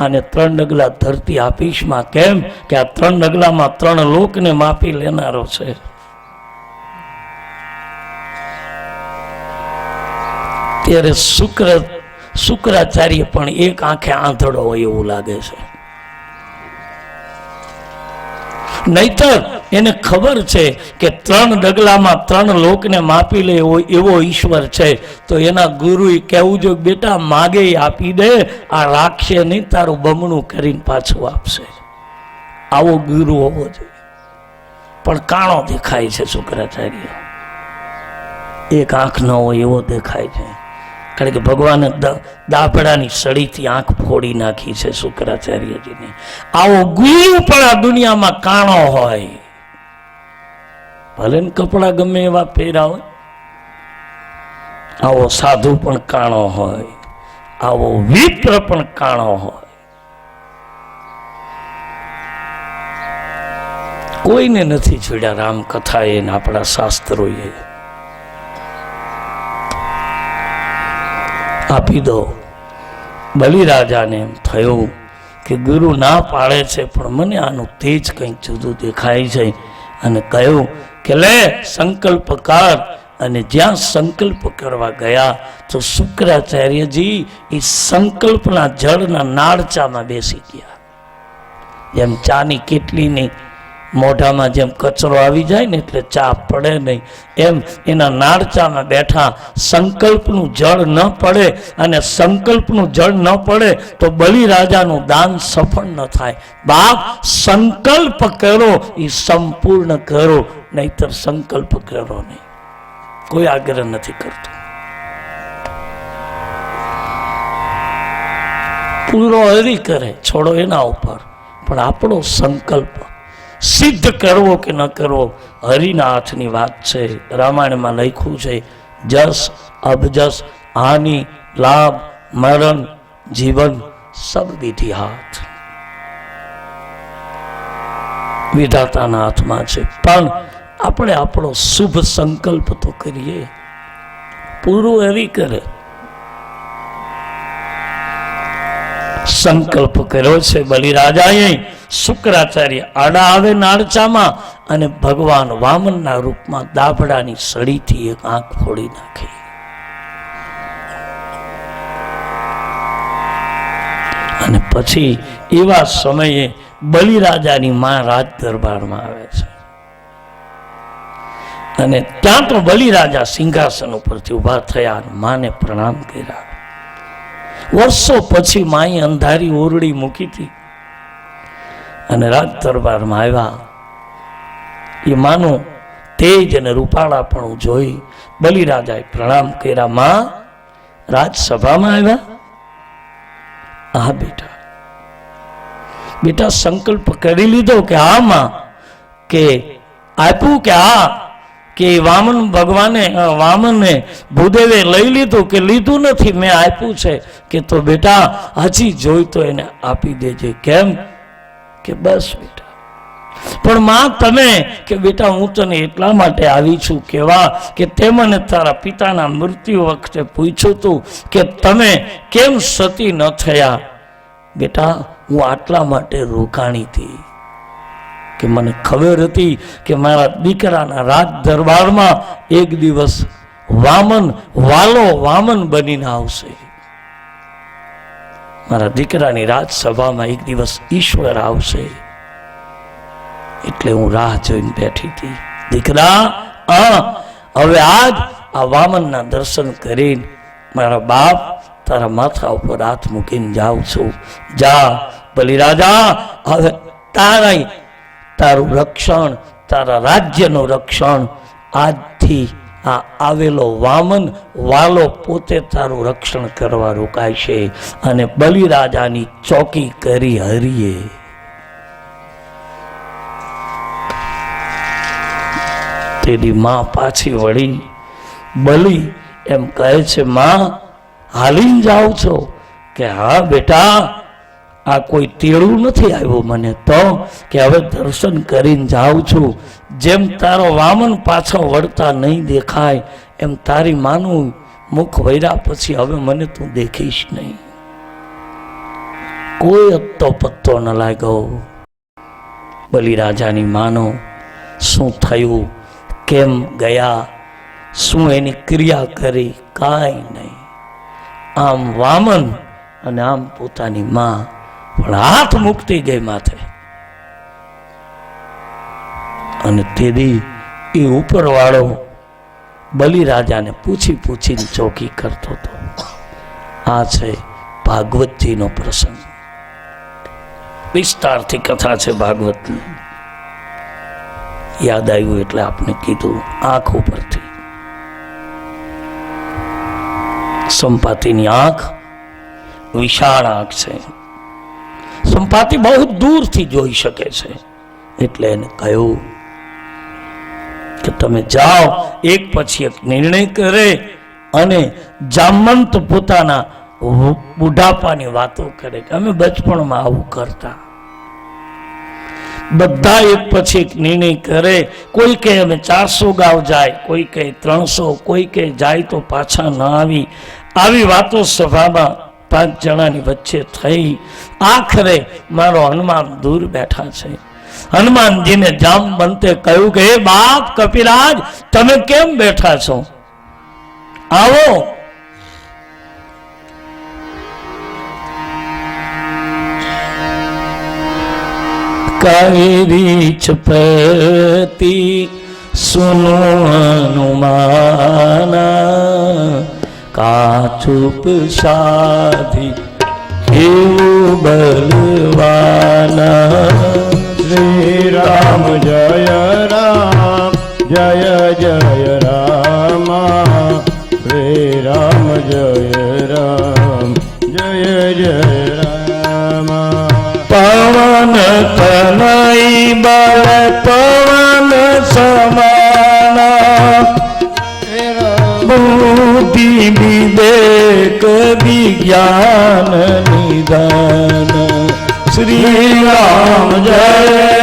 અને 3 ડગલા ધરતી આપીશ માં. કેમ કે આ 3 ડગલામાં 3 લોકને માપી લેનારો છે. ત્યારે શુક્રાચાર્ય પણ એક આંખે આંધળો હોય એવું લાગે છે. નહીતર એને ખબર છે કે 3 ડગલામાં 3 લોકને માપી લે એવો ઈશ્વર છે, તો એના ગુરુએ કહેવું જો બેટા માગે આપી દે, આ રાખશે નહીં, તારું બમણું કરીને પાછું આપશે. આવો ગુરુ હોવો જોઈએ. પણ કાણો દેખાય છે શુક્રાચાર્ય, એક આંખ ન હોય એવો દેખાય છે, કારણ કે ભગવાને દાભડાની સળીથી આંખ ફોડી નાખી છે શુક્રાચાર્યજીને. આવો ગુરુ પણ આ દુનિયામાં કાણો હોય, ભલે ને કપડા ગમે એવા પહેર્યા હોય, આવો સાધુ પણ કાણો હોય, આવો વિપ્ર પણ કાણો હોય. કોઈને નથી છોડ્યા રામકથાએ ને આપણા શાસ્ત્રોએ. આપી દો. બલિરાજાને એમ થયું કે ગુરુ ના પાડે છે પણ મને આનું તેજ કંઈક જુદું દેખાય છે, અને કહ્યું કે લે સંકલ્પ કર. અને જ્યાં સંકલ્પ કરવા ગયા તો શુક્રાચાર્યજી એ સંકલ્પના જળના નાળચામાં બેસી ગયા. જેમ ચાની કેટલીની મોઢામાં જેમ કચરો આવી જાય ને એટલે ચા પડે નહીં, એમ એના નાળચામાં બેઠા. સંકલ્પનું જળ ન પડે, અને સંકલ્પનું જળ ન પડે તો બલિરાજાનું દાન સફળ ન થાય. બાપ સંકલ્પ કરો એ સંપૂર્ણ કરો, નહીતર સંકલ્પ કરો નહીં. કોઈ આગ્રહ નથી કરતું. પૂરો હરી કરે, છોડો એના ઉપર, પણ આપણો સંકલ્પ સિદ્ધ કરવો કે ન કરવો હરિના હાથની વાત છે. રામાયણમાં લખ્યું છે, જસ અબજસ હાનિ લાભ મરણ જીવન સબ વિધિ હાથ, વિધાતાના હાથમાં છે. પણ આપણે આપણો શુભ સંકલ્પ તો કરીએ. પૂરું હરી કરે. સંકલ્પ કર્યો છે બલિરાજાએ. શુક્રાચાર્ય આડા આવે નાળચામાં, અને ભગવાન વામનના રૂપમાં દાભડાની સળીથી એક આંખ ફોડી નાખી. અને પછી એવા સમયે બલિરાજાની માં રાજ દરબારમાં આવે છે, અને ત્યાં તો બલિરાજા સિંહાસન ઉપરથી ઉભા થયા અને માને પ્રણામ કર્યા. વર્ષો પછી માએ અંધારી ઓરડી મૂકી હતી અને રાજ દરબારમાં આવ્યા. એ માનું તેજ અને રૂપાળા પણ જોઈ બલિરાજાએ પ્રણામ કર્યા. માં રાજસભામાં આવ્યા? હા બેટા. બેટા સંકલ્પ કરી લીધો કે હા માં? કે આપ્યું કે હા? કે વામન ભગવાને વામનને ભૂદેવે લઈ લીધું કે લીધું નથી? મેં આપ્યું છે. કે તો બેટા હજી જોઈ તો એને આપી દેજે. કેમ? કે બસ બેટા. પણ માં તમે? કે બેટા હું તને એટલા માટે આવી છું કેવા કે તે મને તારા પિતાના મૃત્યુ વખતે પૂછ્યું હતું કે તમે કેમ સતી ન થયા. બેટા હું આટલા માટે રોકાણી હતી કે મને ખબર હતી કે મારા દીકરાના રાજ દરબારમાં એક દિવસ વામન વાલો વામન બનીને આવશે. મારા દીકરાની રાજસભામાં એક દિવસ ઈશ્વર આવશે, એટલે હું રાહ જોઈને બેઠી હતી. દીકરા હવે આજ આ વામનના દર્શન કરીને મારા બાપ તારા માથા ઉપર હાથ મૂકીને જાઉં છું. જા બલિરાજા, હવે તારું રક્ષણ, તારા રાજ્યનું રક્ષણ આજથી આ આવેલો વામન વાલો પોતે તારું રક્ષણ કરવા રોકાય છે. અને બલિરાજાની ચોકી કરી હરિએ. તેની માં પાછી વળી. બલિ એમ કહે છે, માં હાલીને જાઓ છો? કે હા બેટા, આ કોઈ તેડું નથી આવ્યું મને તો, કે હવે દર્શન કરીને જાઉં છું. જેમ તારો વામન પાછો વળતા નહીં દેખાય એમ તારી માનું મુખ વૈરા પછી હવે મને તું દેખીશ નહીં. કોઈ અત્તો પત્તો ન લાગ્યો. બલિરાજાની માનો શું થયું, કેમ ગયા, શું એની ક્રિયા કરી, કાંઈ નહીં. આમ વામન અને આમ પોતાની માં, પણ હાથ મૂકતી ગઈ માથે. અને તેથી એ ઉપરવાળો બલિરાજાને પૂછી પૂછીને ચોકી કરતો હતો. આ છે ભાગવતજીનો પ્રસંગ. વિસ્તારથી કથા છે ભાગવતની. યાદ આવ્યું એટલે આપને કીધું. આંખ ઉપરથી સંપાતિની આંખ વિશાળ આંખ છે. સંપાતિ બહુ દૂરથી જોઈ શકે છે. એટલે એને કહ્યું કે તમે જાઓ, એક પછી એક નિર્ણય કરે. અને જામંત પોતાના બુઢાપાની વાતો કરે કે અમે બચપણમાં આવું કરતા. બધા એક પછી એક નિર્ણય કરે. કોઈ કહે અમે 400 ગાવ જાય, કોઈ કહે 300, કોઈ કહે જાય તો પાછા ન આવી. આવી વાતો સભામાં 5 જણાની વચ્ચે થઈ. આખરે મારો હનુમાન દૂર બેઠા છે. હનુમાનજીને જામવંતે કહ્યું કે હે બાપ કપિરાજ, તમે કેમ બેઠા છો? આવો. કાવેરી છપતિ સુનો હનુમાના, કાચુપ સાધી કેવું બલવાના. શ્રી રામ જય રામ જય જય રામ. શ્રી રામ જય રામ જય જય રામ. પવન તનય બળ પવન સમાના, બુદ્ધિ વિવેક વિજ્ઞાન નિદાન. શ્રી રામ જય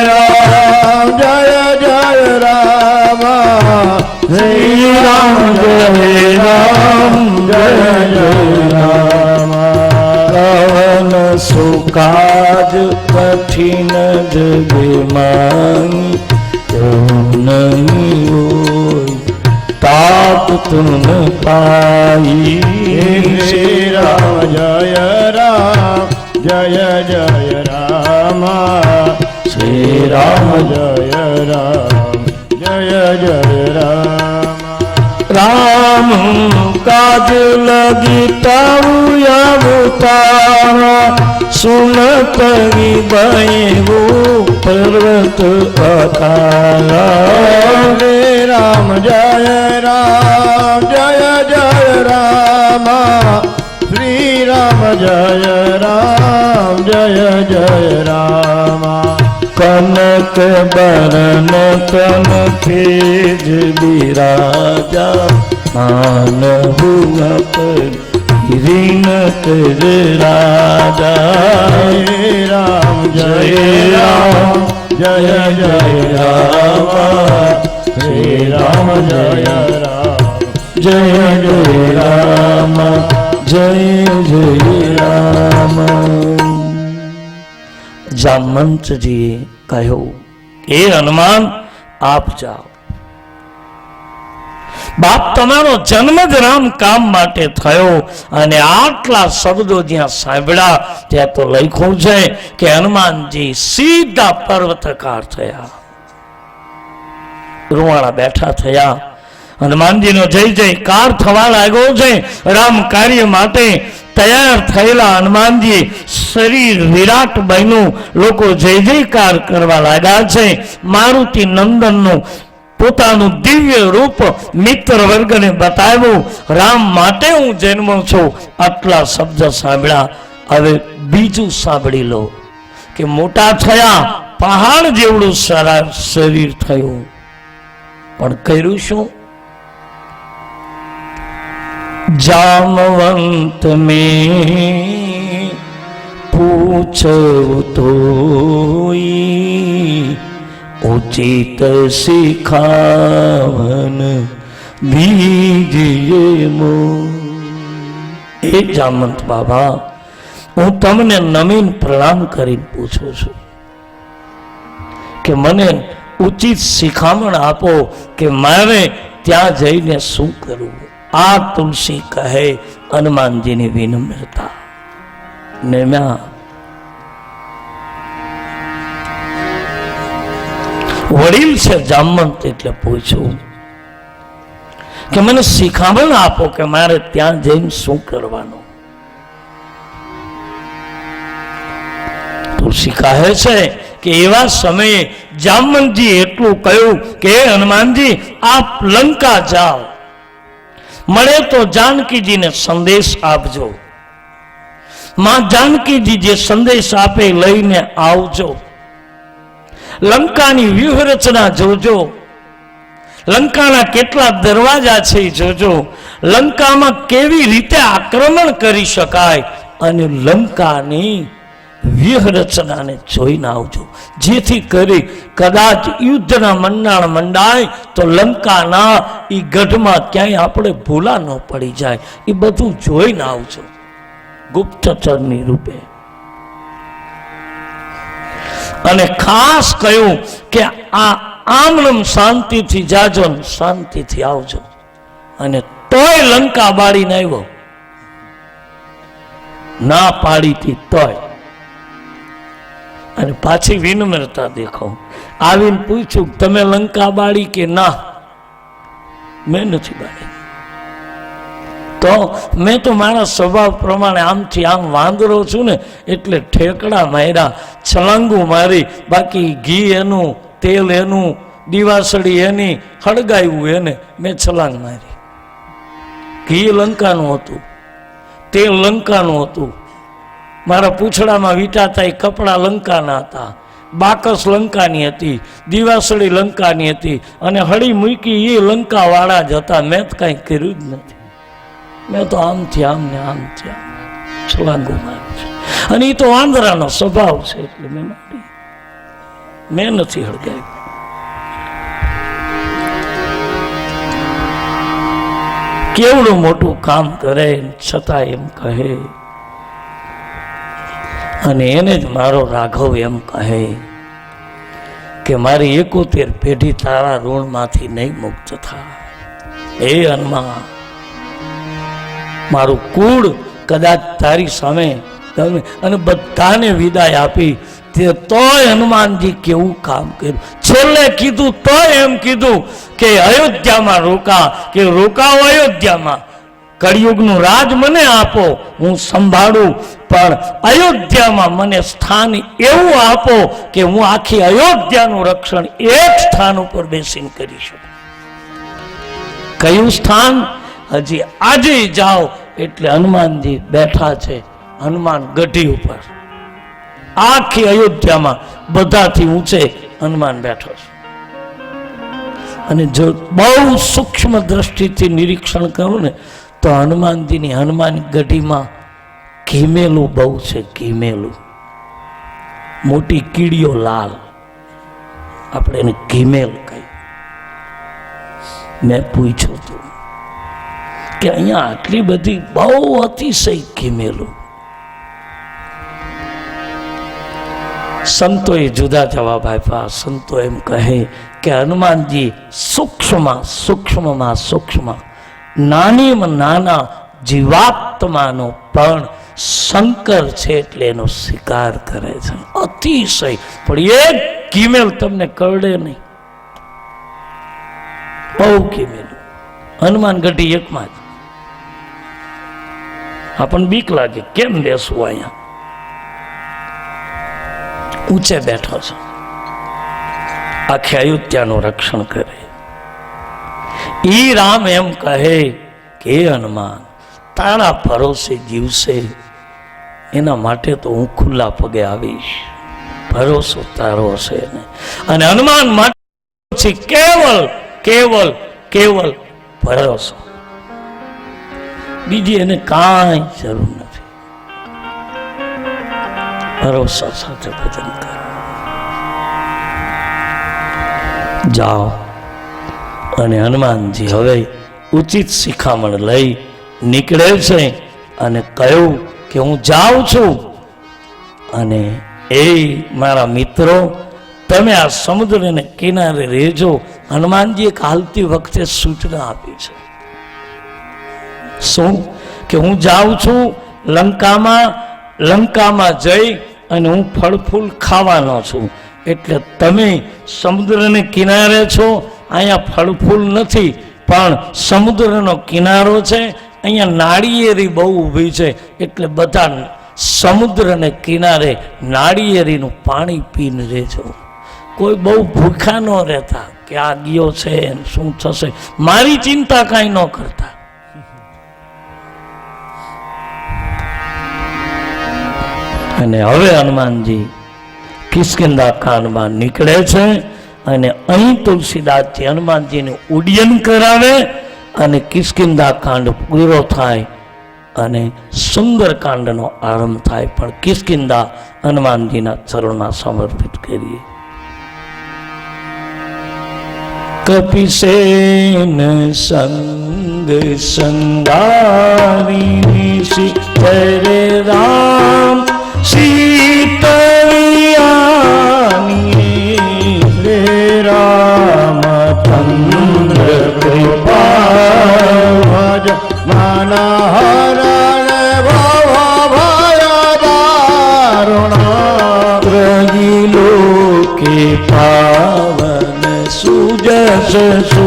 રામ જય જય રામ. શ્રી રામ જય રામ જય જય રામ. રાવણ સુકાજ કઠિન જગમાં, નહીં હોય તાપ તુમ પાઈ. શ્રી રામ જય રામ જય જય રામ. શ્રી રામ જય રામ જય જય રામ. રામ કાજ લગી તારું અવતાર, સુનત વિભયવો પર્વત અકારા. શ્રી રામ જય રામ જય જય રામ. શ્રી રામ જય રામ જય જય રામ. કનક બરન તન તેજ બિરાજા, માનવ પર ऋण कर राजा. श्री राम जय राम जय जय राम. श्री राम जय राम जय जय राम जय जय राम. જામવંતજીએ કહ્યું, એ હનુમાન આપ જાઓ. બાપ તમારો જન્મ જ રામ કામ માટે થયો. અને આટલા શબ્દો જ્યાં સાંભળ્યા ત્યાં તો લખ્યું છે કે હનુમાનજી સીધા પર્વતકાર થયા, રૂવાણા બેઠા થયા. હનુમાનજીનો જય જયકાર થવા લાગ્યો છે. રામ કાર્ય માટે તૈયાર થયેલા હનુમાનજી શરીર વિરાટ બન્યું. લોકો જય જયકાર કરવા લાગ્યા છે. મારુતિ નંદનનું પોતાનું દિવ્ય રૂપ મિત્ર વર્ગને બતાવ્યું. રામ માટે હું જન્મો છું. આટલા શબ્દ સાંભળ્યા. હવે બીજું સાંભળી લો કે મોટા થયા, પહાડ જેવડું શરીર થયું, પણ કર્યું શું? જામવંત મેં પૂછવું તોય, ઉચિત શિખાવન દીજીએ મો. એ જામવંત બાબા, હું તમને નમીન પ્રણામ કરીને પૂછું છું કે મને ઉચિત શિખામણ આપો કે મારે ત્યાં જઈને શું કરવું. આ તુલસી કહે હનુમાનજીની વિનમ્રતા. વડીલ છે જામવંત એટલે પૂછ્યું કે મને શિખામણ આપો કે મારે ત્યાં જઈને શું કરવાનું. તુલસી કહે છે કે એવા સમયે જામવંતજી એટલું કહ્યું કે હે હનુમાનજી આપ લંકા જાઓ, મળે તો જાનકીજીને સંદેશ આપજો. માં જાનકીજી જે સંદેશ આપે લઈને આવજો. લંકાની વ્યૂહરચના જોજો, લંકાના કેટલા દરવાજા છે જોજો, લંકામાં કેવી રીતે આક્રમણ કરી શકાય અને લંકાની વ્યૂહરચનાને જોઈને આવજો, જેથી કરી કદાચ યુદ્ધના મંડાણ મંડાય તો લંકાના એ ગઢમાં ક્યાંય આપણે ભૂલા ન પડી જાય. એ બધું જોઈને આવજો ગુપ્તચરની રૂપે. અને ખાસ કહ્યું કે આ આમણમ શાંતિથી જાજો ને શાંતિથી આવજો. અને તોય લંકા બાળીને આવ્યો, ના પાડી હતી તોય. અને પાછી વિનમ્રતા દેખો, આવીને પૂછ્યું તમે લંકા બાળી કે ના? મેં નથી બાળી. તો મેં તો મારા સ્વભાવ પ્રમાણે આમથી આમ વાંદરો છું ને એટલે ઠેકડા માર્યા, છલાંગુ મારી, બાકી ઘી એનું, તેલ એનું, દીવાસળી એની, હળગાવ્યું એને, મેં છલાંગ મારી. ઘી લંકાનું હતું, તેલ લંકાનું હતું, મારા પૂંછડામાં વીંટાતા એ કપડા લંકાના હતા, બાકસ લંકાની હતી, દીવાસળી લંકાની હતી, અને હળી મૂકી એ લંકાવાળા જ હતા. મેં તો કાંઈ કર્યું જ નથી. મેં તો આમથી આમ ને આમથી આમ છલાંગો મારી છે. અને એ તો વાંદરાનો સ્વભાવ છે એટલે મેં મારી, મેં નથી હળગાવ્યું. કેવડું મોટું કામ કરે છતાં એમ કહે. અને એને જ મારો રાઘવ એમ કહે કે મારી 71 પેઢી તારા ઋણમાંથી નહીં મુક્ત થાય. હે હનુમાન, મારું કુળ કદાચ તારી સામે તમે અને બધાને વિદાય આપી તે તોય હનુમાનજી કેવું કામ કર્યું. છેલ્લે કીધું તોય એમ કીધું કે અયોધ્યામાં રોકા, કે રોકાઓ અયોધ્યામાં, કળિયુગનું રાજ મને આપો, હું સંભાળું, પણ અયોધ્યામાં મને સ્થાન એવું આપો કે હું આખી અયોધ્યાનું રક્ષણ એક સ્થાન ઉપર બેસીને કરી શકું. કયું સ્થાન? હજી આજે જાઓ એટલે હનુમાનજી બેઠા છે હનુમાન ગઢી ઉપર, આખી અયોધ્યામાં બધાથી ઊંચે હનુમાન બેઠો છે. અને જો બહુ સૂક્ષ્મ દ્રષ્ટિથી નિરીક્ષણ કરું ને તો હનુમાનજીની હનુમાન ગઢીમાં ઘીમેલું બહુ છે, ઘીમેલું, મોટી કીડીઓ લાલ, આપણે એને ઘીમેલ કહી. મેં પૂછ્યું હતું કે અહીંયા આટલી બધી બહુ અતિશય ઘીમેલું. સંતોએ જુદા જવાબ આપ્યા. સંતો એમ કહે કે હનુમાનજી સૂક્ષ્મમાં સૂક્ષ્મમાં સૂક્ષ્મ, નાનીમાં નાના જીવાત્માનો પણ શંકર છે એટલે એનો શિકાર કરે છે. અતિશય, પણ એક ઘીમેલ તમને કરડે નહીં, બહુ ઘીમેલું. હનુમાન ગઢી એકમાં જ. આપણને બીક લાગે, કેમ બેસવું અહીંયા? ઊંચે બેઠો છે, આખી અયોધ્યાનું રક્ષણ કરે. ઈ રામ એમ કહે કે હનુમાન, તારા ભરોસે જીવશે એના માટે તો હું ખુલ્લા પગે આવીશ. ભરોસો તારો હશે ને. અને હનુમાન માટે કેવલ કેવલ કેવલ ભરોસો, બીજી એને કાંઈ જરૂર નથી. ભરોસા સાથે ભજન કરો. જાઓ. અને હનુમાનજી હવે ઉચિત શિખામણ લઈ નીકળે છે અને કહ્યું કે હું જાઉં છું, અને એ મારા મિત્રો તમે આ સમુદ્રને કિનારે રહેજો. હનુમાનજી એક હાલતી વખતે સૂચના આપી છે. શું? કે હું જાઉં છું લંકામાં જઈ અને હું ફળ ફૂલ ખાવાનો છું, એટલે તમે સમુદ્રને કિનારે છો, અહીંયા ફળ ફૂલ નથી, પણ સમુદ્રનો કિનારો છે, અહીંયા નાળિયેરી બહુ ઊભી છે, એટલે બધા સમુદ્રને કિનારે નાળિયેરીનું પાણી પીને રહેજો. કોઈ બહુ ભૂખા ન રહેતા કે આ ગયો છે શું થશે, મારી ચિંતા કાંઈ ન કરતા. અને હવે હનુમાનજી કિષ્કિંધા કાંડમાં નીકળે છે અને અહીં તુલસીદાસજી હનુમાનજીને ઉડ્ડયન કરાવે અને કિષ્કિંધા કાંડ પૂરો થાય અને સુંદર કાંડનો આરંભ થાય. પણ કિષ્કિંધા હનુમાનજીના ચરણમાં સમર્પિત કરીએ. કપિસેન સંગ સંગારી હરે રામ સીતરિયાની રે રામચંદ્ર કૃપા મનહરણ ભવ ભય દારુણા ત્રયલોકે પાવન સુજસ સુ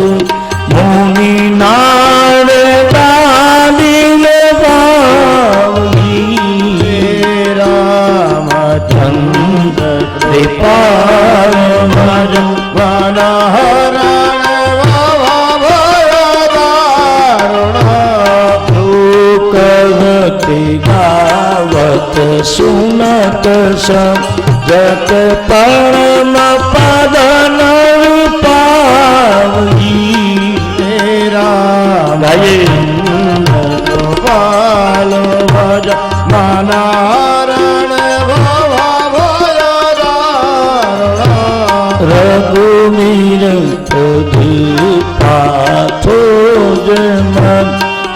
મુનિ નારદાદિલ ભાવની રામચંદ્ર કૃપા મનહરણ ભવ ભય કવતિ ગાવત સુનત જત પરમ પદન પાવની રામચંદ્ર ભજ મનહરણ ભવ ભય દારુણા રઘુવીર પાથો જમન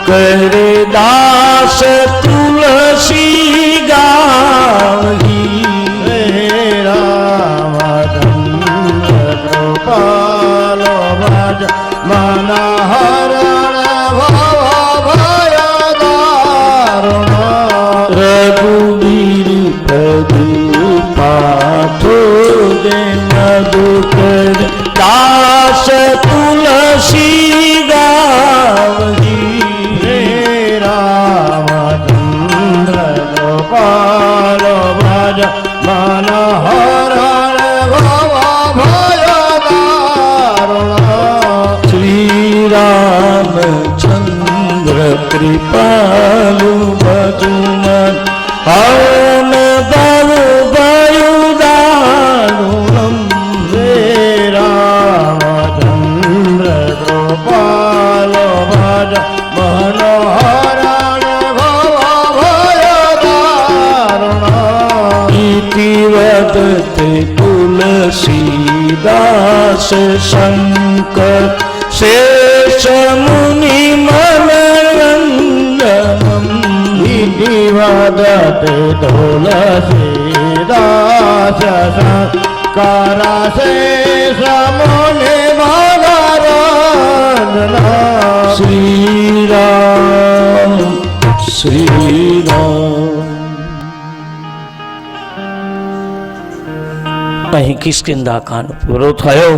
કરે દાસ તુલસી ગાવહી રામચંદ્ર કૃપાલ ભજ મનહરણ ભવ ભય દારુણા રઘુવીર પાથો મધુ કર દાસ તુલસી ગાવહી રામચંદ્ર કૃપાલ ભજ મનહરણ ભવ ભય દારુણા શ્રી રામચંદ્ર કૃપાલુ ભજુમન હવન દરુ ભયુદારુણમ રામચંદ્ર કૃપાલ ભજ મનોહરણ ભવ ભય દારુણા ઇતિ વદતે તુલસીદાસ શંકર શેષ મુનિ મનરંજનમ ઇતિ વદતે તુલસીદાસ શંકર શેષ મુનિ મનરંજનમ શ્રી રામ શ્રી રામ. અહીં કિષ્કિંધા કાંડ પૂરો થયો.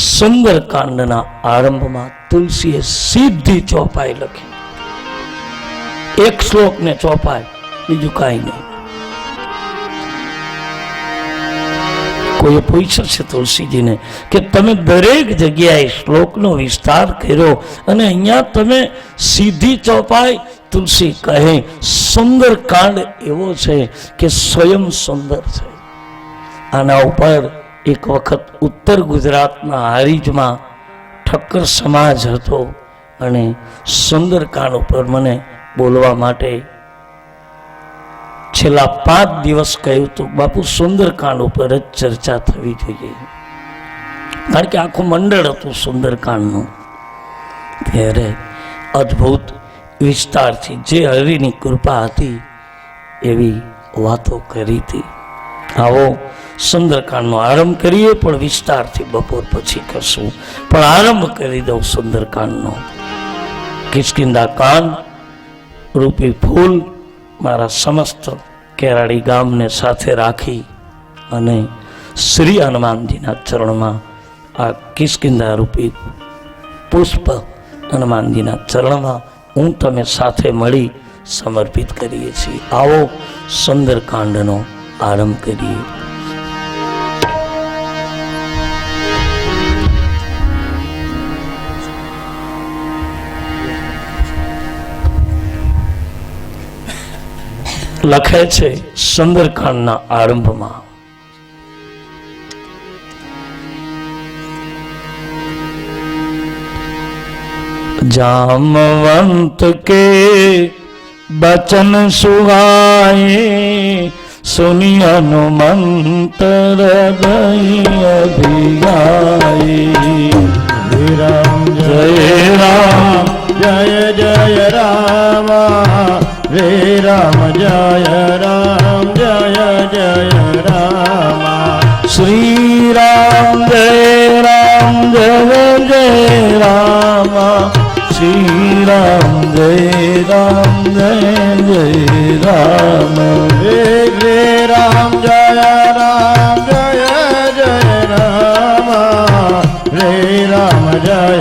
સુંદર કાંડના આરંભમાં તુલસીએ સીધી ચોપાઈ લખી. એક શ્લોકને ચોપાઈ, બીજું કાંઈ નહીં. કોઈએ પૂછ્યું છે તુલસીજીને કે તમે દરેક જગ્યાએ શ્લોકનો વિસ્તાર કર્યો અને અહીંયા તમે સીધી ચોપાઈ. તુલસી કહે સુંદર કાંડ એવો છે કે સ્વયં સુંદર છે. આના ઉપર એક વખત ઉત્તર ગુજરાતના હારીજમાં ઠક્કર સમાજ હતો અને સુંદરકાંડ ઉપર મને બોલવા માટે છેલ્લા 5 દિવસ કહ્યું હતું, બાપુ સુંદરકાંડ ઉપર જ ચર્ચા થવી જોઈએ. કારણ કે આખું મંડળ હતું સુંદરકાંડનું. ત્યારે અદ્ભુત વિસ્તારથી જે હરિની કૃપા હતી એવી વાતો કરી હતી. આવો સુંદરકાંડનો આરંભ કરીએ, પણ વિસ્તારથી બપોર પછી કરશું. પણ આરંભ કરી દઉં સુંદરકાંડનો. કિષ્કિંધા કાંડ રૂપી ફૂલ મારા સમસ્ત કેરાળી ગામને સાથે રાખી અને શ્રી હનુમાનજીના ચરણમાં આ કિષ્કિંધા રૂપી પુષ્પ હનુમાનજીના ચરણમાં હું તમે સાથે મળી સમર્પિત કરીએ છીએ. આવો સુંદરકાંડનો આરંભ કરીએ. લખે છે સુંદરકાંડના આરંભમાં, जामवंत के बचन सुहाए सुनी हनुमंत हृदय अभियाए. राम जय राम जय जय राम रे राम जय राम जय जय राम. श्री राम जय राम जय जय राम. श्री राम जय जय राम. रे राम जय जय राम रे राम जय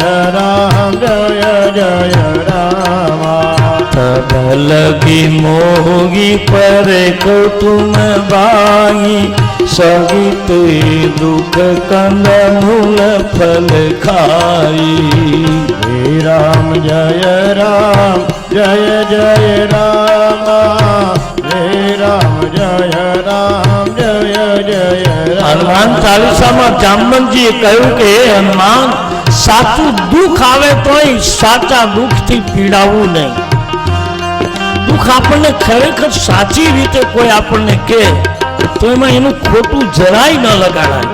जय राम. तब लगी मोगी पर कुटुम बाई सहित दुख कंद मूल फल खाई. हे राम जय जय राम हे राम जय जय राम. हनुमान चालीसा में जामवंतजीए कह્યું કે હે હનુમાન, સાચું દુઃખ આવે તોય સાચા દુઃખથી પીડાવું નહીં. દુઃખ આપણને ખરેખર સાચી રીતે કોઈ આપણને કહે તો એમાં એનું ખોટું જરાય ન લગાડાય.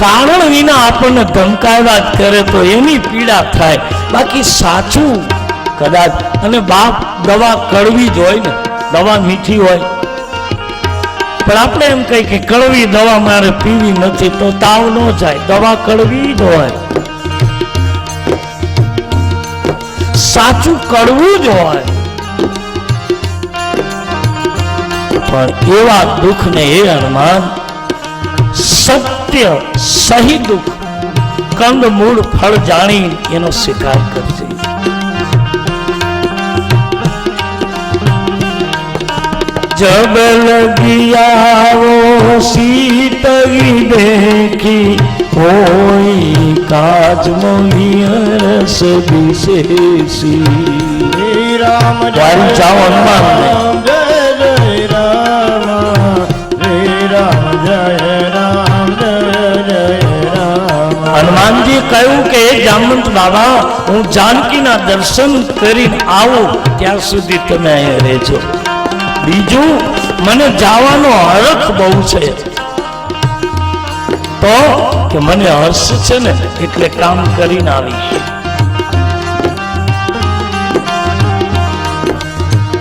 કારણ વિના આપણને ધમકાવ્યા જ કરે તો એની પીડા થાય. બાકી સાચું કદાચ, અને બાપ દવા કડવી જ હોય ને, દવા મીઠી હોય, પણ આપણે એમ કહીએ કે કડવી દવા મારે પીવી નથી તો તાવ ન જાય. દવા કડવી જ હોય, સાચું કડવું જ હોય. પણ એવા દુઃખને હે હનુમાન, સત્ય સહી દુઃખ કંદ મૂળ ફળ જાણી એનો સ્વીકાર કરજે. जब लगिया वो सीतगी देखी कोई काज मोही रस विशेषी. राम वारी जाओ हनुमान ने. जय जय राम रे राम जय जय राम. હનુમાનજી કહ્યું કે જામવંત બાબા, હું જાનકીના દર્શન કરીને આવું ત્યાં સુધી તમે અહીંયા રહેજો. બીજું, મને જવાનો હરખ બહુ છે તો કે મને હર્ષ છે ને એટલે કામ કરીને આવીશ.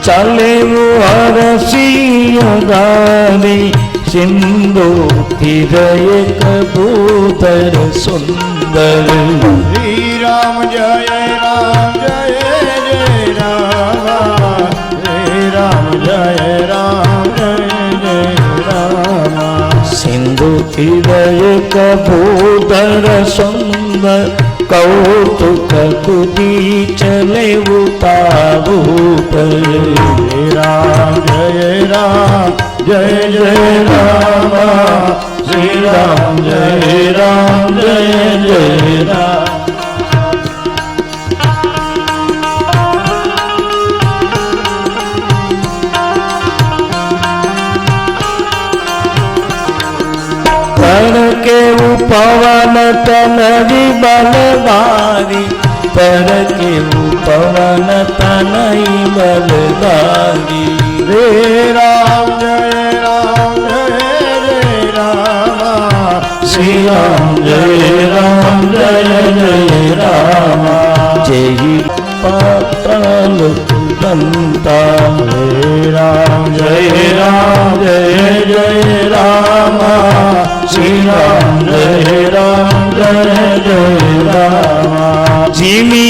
ચાલે હરસી અગારી સિંધુ થી કબૂતર સુંદર. શ્રી રામ જય જય રામ राम जय जय राम. सिंधु हृदय कबूतर सुंदर कौतुक कुदी चले उतारू पर. राम जय जय राम श्री राम जय जय राम. के पवन तनरी बलदारी, पर के पवन तनई बलदारी. रे राम जय राम श्री राम जय जय राम. जय पाताल कुदंता. हे राम जय जय राम श्री राम जय जय राम. जिमी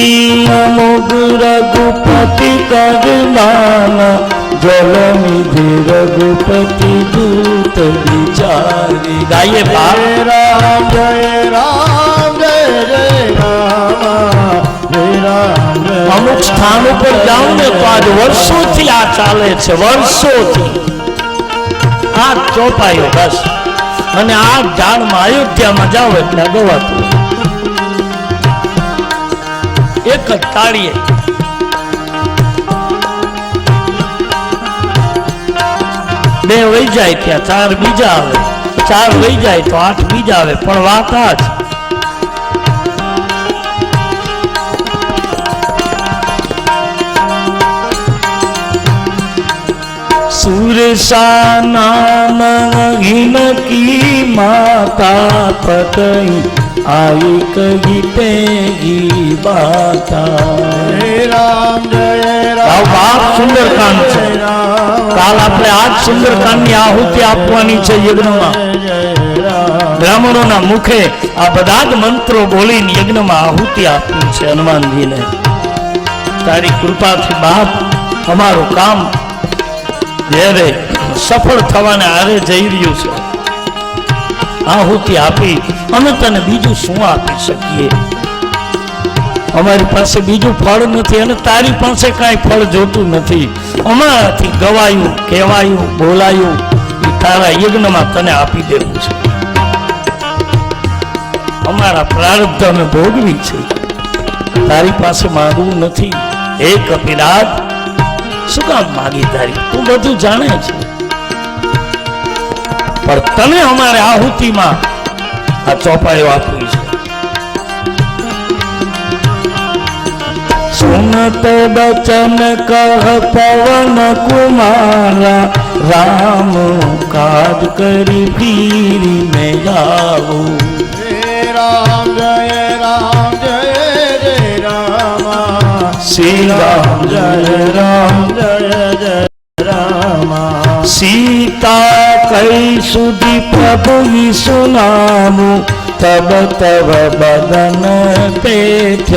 अमुग रघुपति करनाना જલનિધિ રઘુપતિ દૂત વિચારી. ગાઈએ બાપ. જય રામ જય જય રામ જય રામ જય અમુક સ્થાન ઉપર જાઉં ને તો આજ વર્ષોથી આ ચાલે છે, વર્ષોથી આ ચોપાયો બસ. અને આ ઝાડમાં અયોધ્યામાં જાઓ એટલે ગવાતું એક જ તાળીએ. બે વહી જાય ત્યાં ચાર બીજા આવે, ચાર વહી જાય તો આઠ બીજા આવે, પણ વાત આ જ. सुरसा नाम हिनकी माता पतई आई कही तेगी बाता. જય રામ જય રામ બાપ સુંદરકાંડ છે. કાલ આપણે આજ સુંદરકાંડ ની આહુતિ આપવાની છે યજ્ઞમાં. જય રામ બ્રાહ્મણોના મુખે આ બધા જ મંત્રો બોલીને યજ્ઞમાં આહુતિ આપવી છે હનુમાનજીને. તારી કૃપાથી બાપ અમારું કામ જ્યારે સફળ થવાને આરે જઈ રહ્યું છે. આહુતિ આપી અમે તને બીજું શું આપી શકીએ? અમારી પાસે બીજું ફળ નથી અને તારી પાસે કાંઈ ફળ જોતું નથી. અમારાથી ગવાયું, કહેવાયું, બોલાયું એ તારા યજ્ઞમાં તને આપી દેવું છે. અમારા પ્રારબ્ધ અમે ભોગવી છે, તારી પાસે માંગવું નથી. હે કપિરાજ, શું કામ માગી તારી? તું બધું જાણે છે, પણ તને અમારે આહુતિમાં આ ચોપાયો આપવી છે. सुनत बचन कह पवन कुमारा राम काज करी पीरी में जाओ. જય રામ જય રામ જય જય રામ श्री राम जय राम જય જય રામ सीता कई सुधी प्रभु सुनामु तब तब बदन पेठ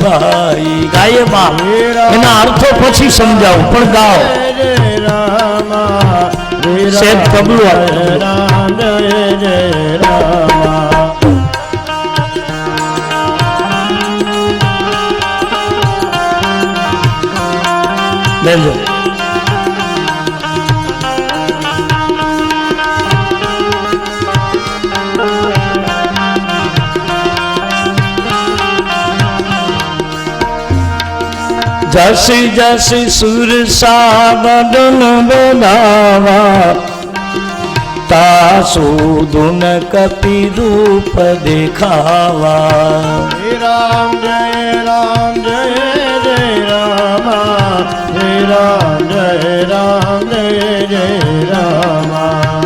भाई. ગાયે બાપ, એના અર્થો પછી સમજાવું પણ ગાઓ. જય રામ સેજ તબલું જય આપો. રામ જય જય રામ લેજો. जसी जसी सुरसा बदन बनावा तासु धुन कपि रूप देखावा. જય રામ જય રામ જય જય રામ જય રામ જય રામ જય જય રામ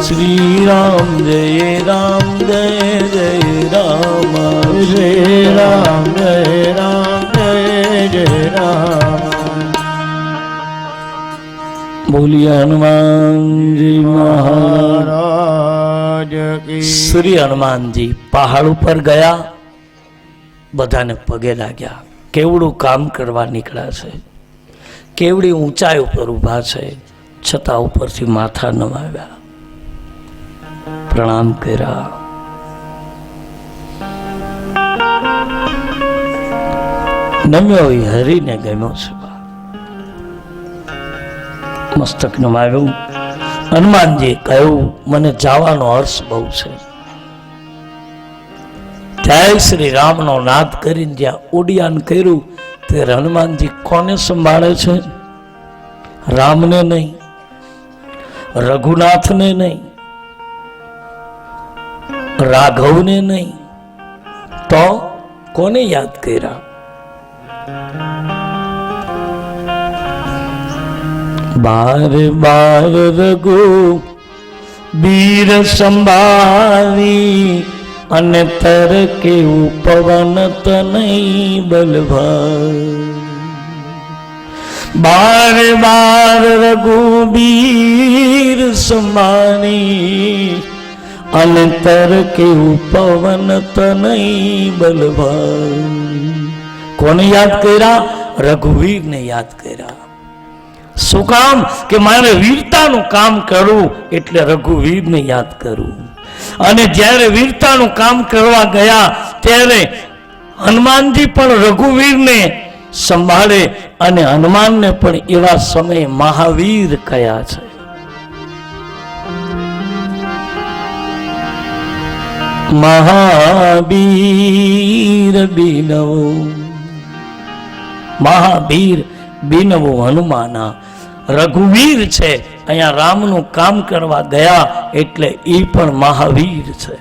श्री राम जय राम जय जय राम. જય રામ જય રામ જય જય રામ बोलिए हनुमान जी महाराज. મહારાજ કી શ્રી હનુમાનજી પહાડ ઉપર ગયા, બધાને પગે લાગ્યા. કેવડું કામ કરવા નીકળ્યા છે, કેવડી ઊંચાઈ ઉપર ઊભા છે, છતાં ઉપરથી માથા નમાવ્યા, પ્રણામ કર્યા. નમ્યો એ હરીને ગમ્યો છે. મસ્તક નમાવ્યું. હનુમાનજી કહ્યું, મને જવાનો હર્ષ બહુ છે. જય શ્રી રામનો નાદ કરીને જ્યાં ઉડ્યાન કર્યું ત્યારે હનુમાનજી કોને સંભાળે છે? રામને નહીં, રઘુનાથને નહીં, રાઘવને નહીં, તો કોને યાદ કર્યા? બાર બાર રઘુ બીર સંભાળી અને તર કેવું પવન તનય બલભા. બાર બાર રઘુબીર સંભાળી અને તર કેવું પવન તનય બલભા. કોને યાદ કર્યા? રઘુવીરને યાદ કર્યા. શું કામ? કે મારે વીરતાનું કામ કરવું એટલે રઘુવીરને યાદ કરવું. અને જ્યારે વીરતાનું કામ કરવા ગયા ત્યારે હનુમાનજી પણ રઘુવીરને સંભાળે અને હનુમાનને પણ એવા સમયે મહાવીર કયા છે. મહાવીર બિનવો, મહાવીર બિનવો હનુમાના. રઘુવીર છે, અહીંયા રામનું કામ કરવા ગયા એટલે એ પણ મહાવીર છે.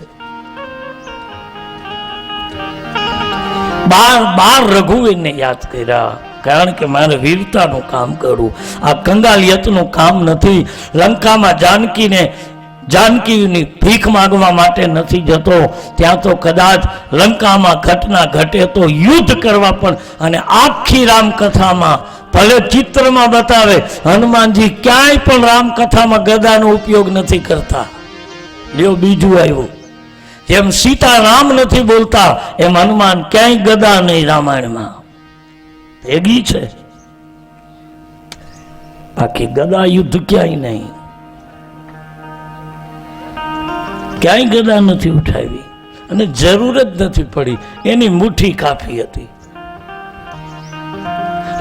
બાર રઘુવીરને યાદ કર્યા, કારણ કે મારે વીરતાનું કામ કરવું. આ કંગાલિયતનું કામ નથી. લંકામાં જાનકીની ભીખ માંગવા માટે નથી જતો. ત્યાં તો કદાચ લંકામાં ઘટના ઘટે તો યુદ્ધ કરવા પણ, અને આખી રામકથામાં ભલે ચિત્રમાં બતાવે હનુમાનજી ક્યાંય પણ રામકથામાં ગદાનો ઉપયોગ નથી કરતા. લ્યો બીજું આવ્યું, જેમ સીતા રામ નથી બોલતા એમ હનુમાન ક્યાંય ગદા નહીં રામાયણમાં. ભેગી છે, બાકી ગદા યુદ્ધ ક્યાંય નહીં, ક્યાંય ગદા નથી ઉઠાવી અને જરૂર જ નથી પડી. એની મુઠ્ઠી કાફી હતી.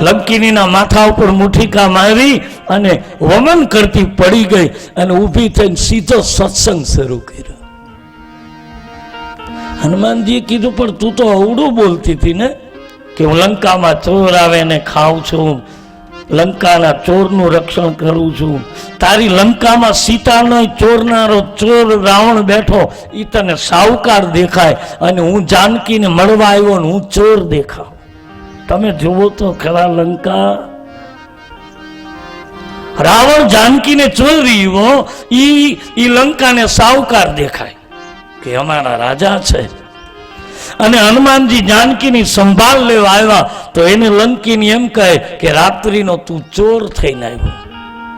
લંકિનીના માથા ઉપર મુઠ્ઠીકા મારી અને વમન કરતી પડી ગઈ અને ઊભી થઈને સીધો સત્સંગ શરૂ કર્યો. હનુમાનજીએ કીધું પણ તું તો અવડું બોલતી હતી ને કે હું લંકામાં ચોર આવે ને ખાઉં છું, લંકાના ચોરનું રક્ષણ કરું છું. તારી લંકામાં સીતાનો ચોરનારો ચોર રાવણ બેઠો એ તને સાહુકાર દેખાય અને હું જાનકીને મળવા આવ્યો ને હું ચોર દેખાવ. તમે જુઓ તો ખરા, લંકા રાવણ જાનકીને ચોરીવો ઈ લંકાને સાહુકાર દેખાય કે અમારા રાજા છે. અને હનુમાનજી જાનકીની સંભાળ લેવા આવ્યા તો એને લંકીની એમ કહે કે રાત્રિનો તું ચોર થઈને આવ્યો.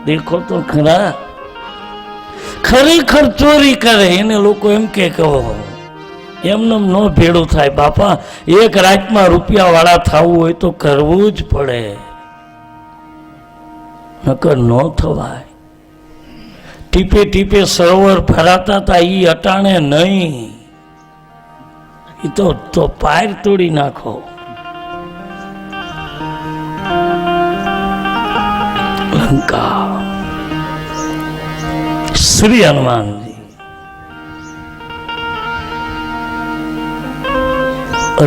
દેખો તો ખરા, ખરેખર ચોરી કરે. એને લોકો એમ કે એમને ન ભેળું થાય બાપા. એક રાતમાં રૂપિયા વાળા થવું હોય તો કરવું જ પડે, નકર ન થવાય. ટીપે ટીપે સરોવર ભરાતા હતા ઈ અટાણે નહીં, એ તો પાર તોડી નાખો. લંકા શ્રી હનુમાનજી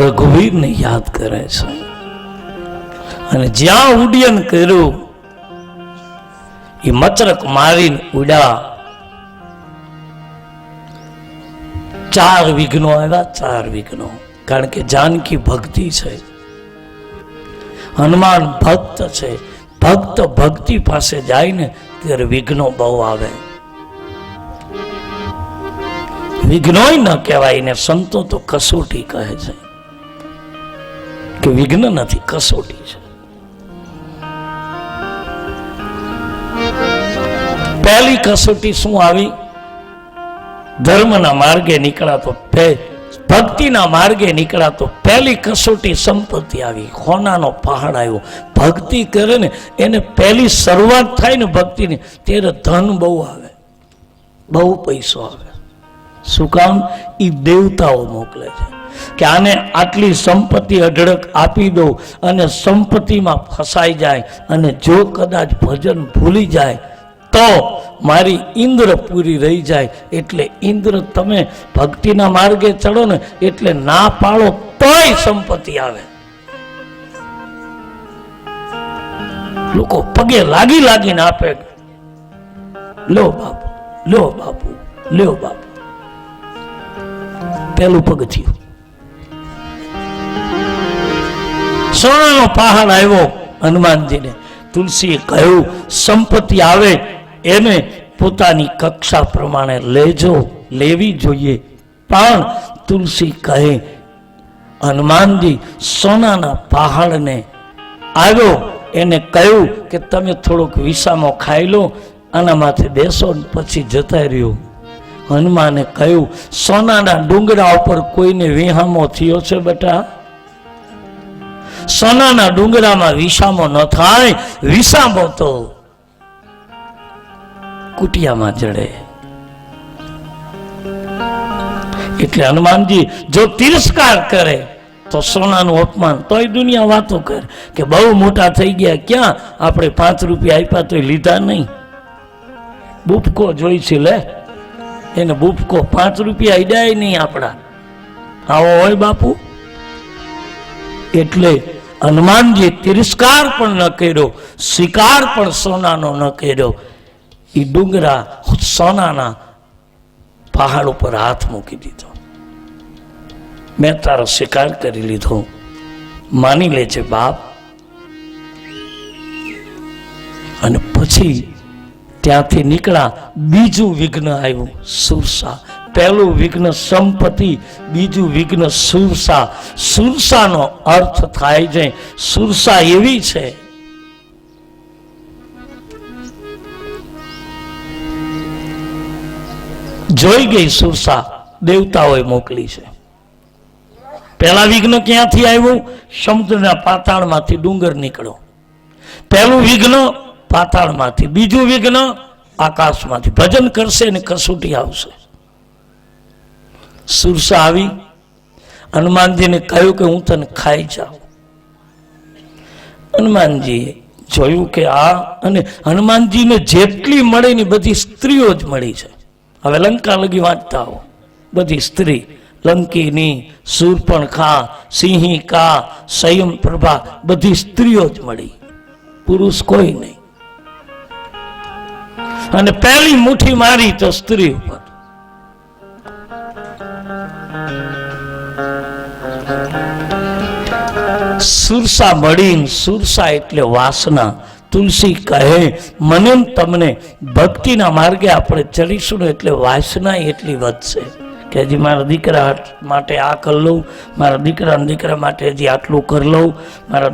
રઘુવીરને યાદ કરે છે અને જ્યાં ઉડ્ડયન કર્યું એ મચરક મારીને ઉડ્યા. 4 વિઘ્નો આવ્યા, 4 વિઘ્નો. કારણ કે જાનકી ભક્તિ છે, હનુમાન ભક્ત છે. ભક્ત ભક્તિ પાસે જાય ને ત્યારે વિઘ્નો બહુ આવે. વિઘ્નો ન કહેવાય ને, સંતો તો કસોટી કહે છે કે વિઘ્ન નથી, કસોટી છે. પહેલી કસોટી શું આવી? ધર્મના માર્ગે નીકળાતો, ભક્તિના માર્ગે નીકળાતો પહેલી કસોટી સંપત્તિ આવી. ખોનાનો પહાડ આવ્યો. ભક્તિ કરે ને એને પહેલી શરૂઆત થાય ને ભક્તિની ત્યારે ધન બહુ આવે, બહુ પૈસો આવે. શું કામ? એ દેવતાઓ મોકલે છે કે આને આટલી સંપત્તિ અઢળક આપી દો અને સંપત્તિમાં ફસાઈ જાય અને જો કદાચ ભજન ભૂલી જાય તો મારી ઇન્દ્ર પૂરી રહી જાય. એટલે ઇન્દ્ર તમે ભક્તિના માર્ગે ચડો ને એટલે ના પાડો તોય સંપત્તિ આવે. લોકો પગે લાગી લાગીને આપે, લો બાપુ, લો બાપુ, લો બાપુ. પેલું પગથિયું. સોનાનો પહાડ આવ્યો હનુમાનજીને. તુલસીએ કહ્યું સંપત્તિ આવે એને પોતાની કક્ષા પ્રમાણે લેજો, લેવી જોઈએ. પણ તુલસી કહે હનુમાનજી સોનાના પહાડને આવ્યો એને કહ્યું કે તમે થોડોક વિસામો ખાઈ લો, આના માથે બેસો પછી જતા રહ્યો. હનુમાને કહ્યું સોનાના ડુંગરા ઉપર કોઈને વિહામો થયો છે બેટા? સોનાના ડુંગરામાં વિસામો ન થાય. વિસામો તો કુટિયામાં જડે. એટલે હનુમાનજી જો તિરસ્કાર કરે તો સોનાનું અપમાન, તોય દુનિયા વાતો કરે કે બહુ મોટા થઈ ગયા, ક્યાં આપણે 5 રૂપિયા આપ્યા તોય લીધા નહીં. બુપકો જોઈ છે લે, એને બુપકો 5 રૂપિયા આડ્યા નહીં આપણા. આવો હોય બાપુ. એટલે હનુમાનજી તિરસ્કાર પણ ન કર્યો, સ્વીકાર પણ સોનાનો ન કર્યો. એ ડુંગરા સોનાના પહાડ ઉપર હાથ મૂકી દીધો. મેં તારો સ્વીકાર કરી લીધો, માની લે છે બાપ. અને પછી ત્યાંથી નીકળ્યા. બીજું વિઘ્ન આવ્યું, સુરસા. પહેલું વિઘ્ન સંપત્તિ, બીજું વિઘ્ન સુરસા. સુરસાનો અર્થ થાય છે, સુરસા એવી છે જોઈ ગઈ. સુરસા દેવતાઓએ મોકલી છે. પહેલા વિઘ્ન ક્યાંથી આવ્યું? સમુદ્રના પાતાળમાંથી ડુંગર નીકળો. પહેલું વિઘ્ન પાતાળમાંથી, બીજું વિઘ્ન આકાશમાંથી. ભજન કરશે ને કસોટી આવશે. સુરસા આવી, હનુમાનજીને કહ્યું કે હું તને ખાઈ જાઉં. હનુમાનજીએ જોયું કે આ, અને હનુમાનજીને જેટલી મળે ને બધી સ્ત્રીઓ જ મળી છે. હવે લંકા લગી વાંચતા હો, બધી સ્ત્રી, લંકીની, શૂર્પણખા, સિંહિકા, સંયમપ્રભા, બધી સ્ત્રીઓ જ મળી, પુરુષ કોઈ નહીં. અને પહેલી મુઠ્ઠી મારી તો સ્ત્રી ઉપર. સુરસા મળી. સુરસા એટલે વાસના. તુલસી કહે મને તમને ભક્તિના માર્ગે આપણે ચડીશું એટલે વાસના એટલી વધશે કે હજી મારા દીકરા માટે આ કરી લઉં, મારા દીકરા માટે હજી આટલું કરી લઉં, મારા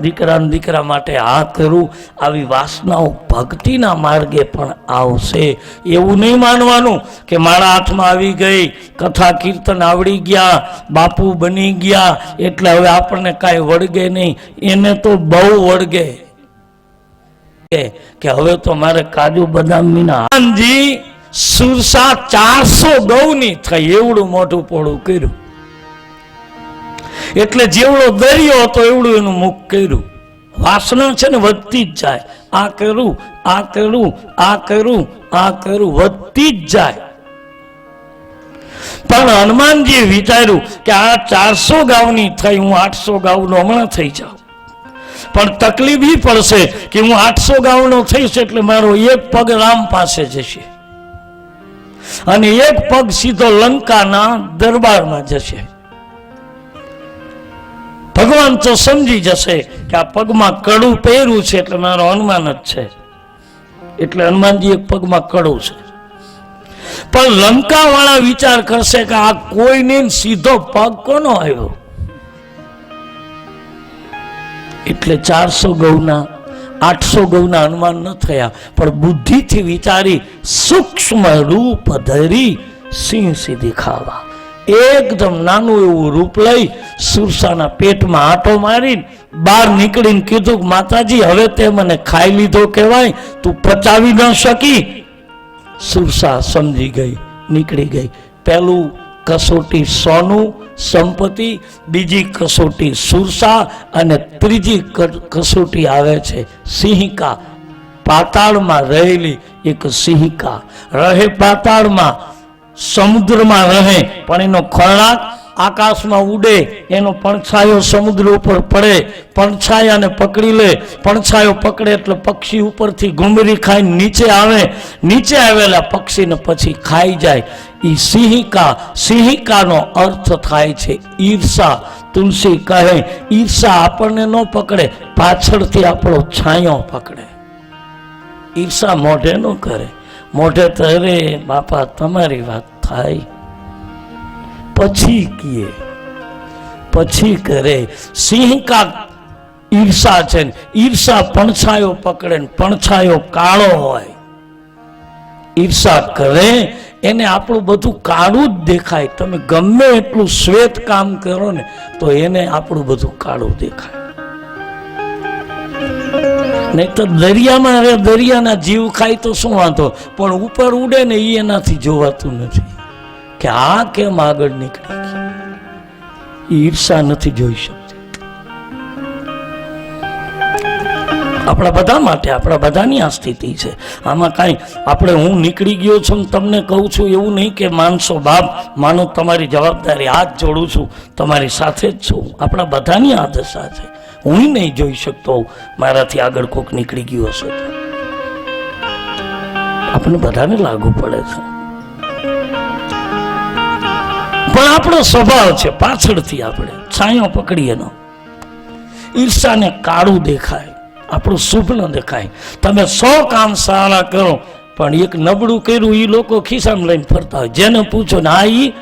દીકરા માટે આ કરું. આવી વાસનાઓ ભક્તિના માર્ગે પણ આવશે. એવું નહીં માનવાનું કે મારા હાથમાં આવી ગઈ, કથા કીર્તન આવડી ગયા, બાપુ બની ગયા એટલે હવે આપણને કાંઈ વળગે નહીં. એને તો બહુ વળગે કે હવે તો મારે કાજુ બદામ વિના. સુરસા 400 ગૌની થઈ, એવડું મોટું પોળું કર્યું. એટલે જેવડો દરિયો હતો એવડું એનું મુખ કર્યું. વાસના છે ને વધતી જ જાય. આ કરું, આ કરું, આ કરું, આ કરું, વધતી જ જાય. પણ હનુમાનજીએ વિચાર્યું કે આ 400 ગાઉની થઈ, હું 800 ગાઉનો હમણાં થઈ જાઉં. પણ તકલીફ ઈ પડશે કે હું 800 ગાઉનો થઈશ એટલે મારો એક પગ રામ પાસે જશે અને એક પગ સીધો લંકાના દરબારમાં જશે. ભગવાન તો સમજી જશે કે આ પગમાં કડું પહેર્યું છે એટલે મારો હનુમાન જ છે. એટલે હનુમાનજી એક પગમાં કડું છે. પણ લંકા વાળા વિચાર કરશે કે આ કોઈને સીધો પગ કોનો આવ્યો. એટલે 400 ગૌના 800 ગૌના હનુમાન ન થયા, પણ બુદ્ધિથી વિચારી સૂક્ષ્મ રૂપ ધરી સિંહ સીધી ખાવા. એકદમ નાનું એવું રૂપ લઈ સુરસાના પેટમાં આંટો મારીને બહાર નીકળીને કીધું, માતાજી હવે તે મને ખાઈ લીધો કહેવાય, તું પચાવી ન શકી. સુરસા સમજી ગઈ, નીકળી ગઈ. પહેલું કસોટી સોનું સંપત્તિ, બીજી કસોટી સુરસા, અને ત્રીજી કસોટી આવે છે સિંહિકા. પાતાળમાં રહેલી એક સિંહિકા રહે, પાતાળમાં સમુદ્રમાં રહે, પણ એનો ખોરાક આકાશમાં ઉડે, એનો પડછાયો સમુદ્ર ઉપર પડે, પડછાયાને પકડી લે, પડછાયો પકડે એટલે પક્ષી ઉપરથી ઘૂમરી ખાઈને નીચે આવે, નીચે આવેલા પક્ષીને પછી ખાઈ જાય. એ સિંહિકા. સિંહિકાનો અર્થ થાય છે ઈર્ષા. તુલસી કહે ઈર્ષા આપણને ન પકડે, પાછળથી આપણો છાંયો પકડે. ઈર્ષા મોઢે ન કરે. મોઢે તો અરે બાપા તમારી વાત થાય, પછી કીએ, પછી કરે. સિંહિકા ઈર્ષા છે. ઈર્ષા પડછાયો પકડે ને પડછાયો કાળો હોય. ઈર્ષા કરે એને આપણું બધું કાળું જ દેખાય. તમે ગમે એટલું શ્વેત કામ કરો ને તો એને આપણું બધું કાળું દેખાય. નહીં તો દરિયામાં રે, દરિયાના જીવ ખાય તો શું વાંધો, પણ ઉપર ઉડે ને એ એનાથી જોવાતું નથી કે આ કેમ આગળ નીકળી ગઈ. ઈર્ષા નથી જોઈ શકતી. આપણા બધા માટે, આપણા બધાની આ સ્થિતિ છે. આમાં કાંઈ આપણે હું નીકળી ગયો છું તમને કહું છું એવું નહીં કે માનશો બાપ, માનો તમારી જવાબદારી, હાથ જોડું છું, તમારી સાથે જ છું. આપણા બધાની આ દશા છે. હું નહીં જોઈ શકતો મારાથી આગળ કોક નીકળી ગયું હશે તો. આપણને બધાને લાગુ પડે છે. પણ આપણો સ્વભાવ છે પાછળથી આપણે છાંયો પકડીએ નો. ઈર્ષાને કાળું દેખાય, આપણું શુભ ન દેખાય. તમે 100 કામ સારા કરો પણ એક નબળું કર્યું એ લોકો ખિસ્સામાં લઈને ફરતા હોય. જેને પૂછો ને હા ઈ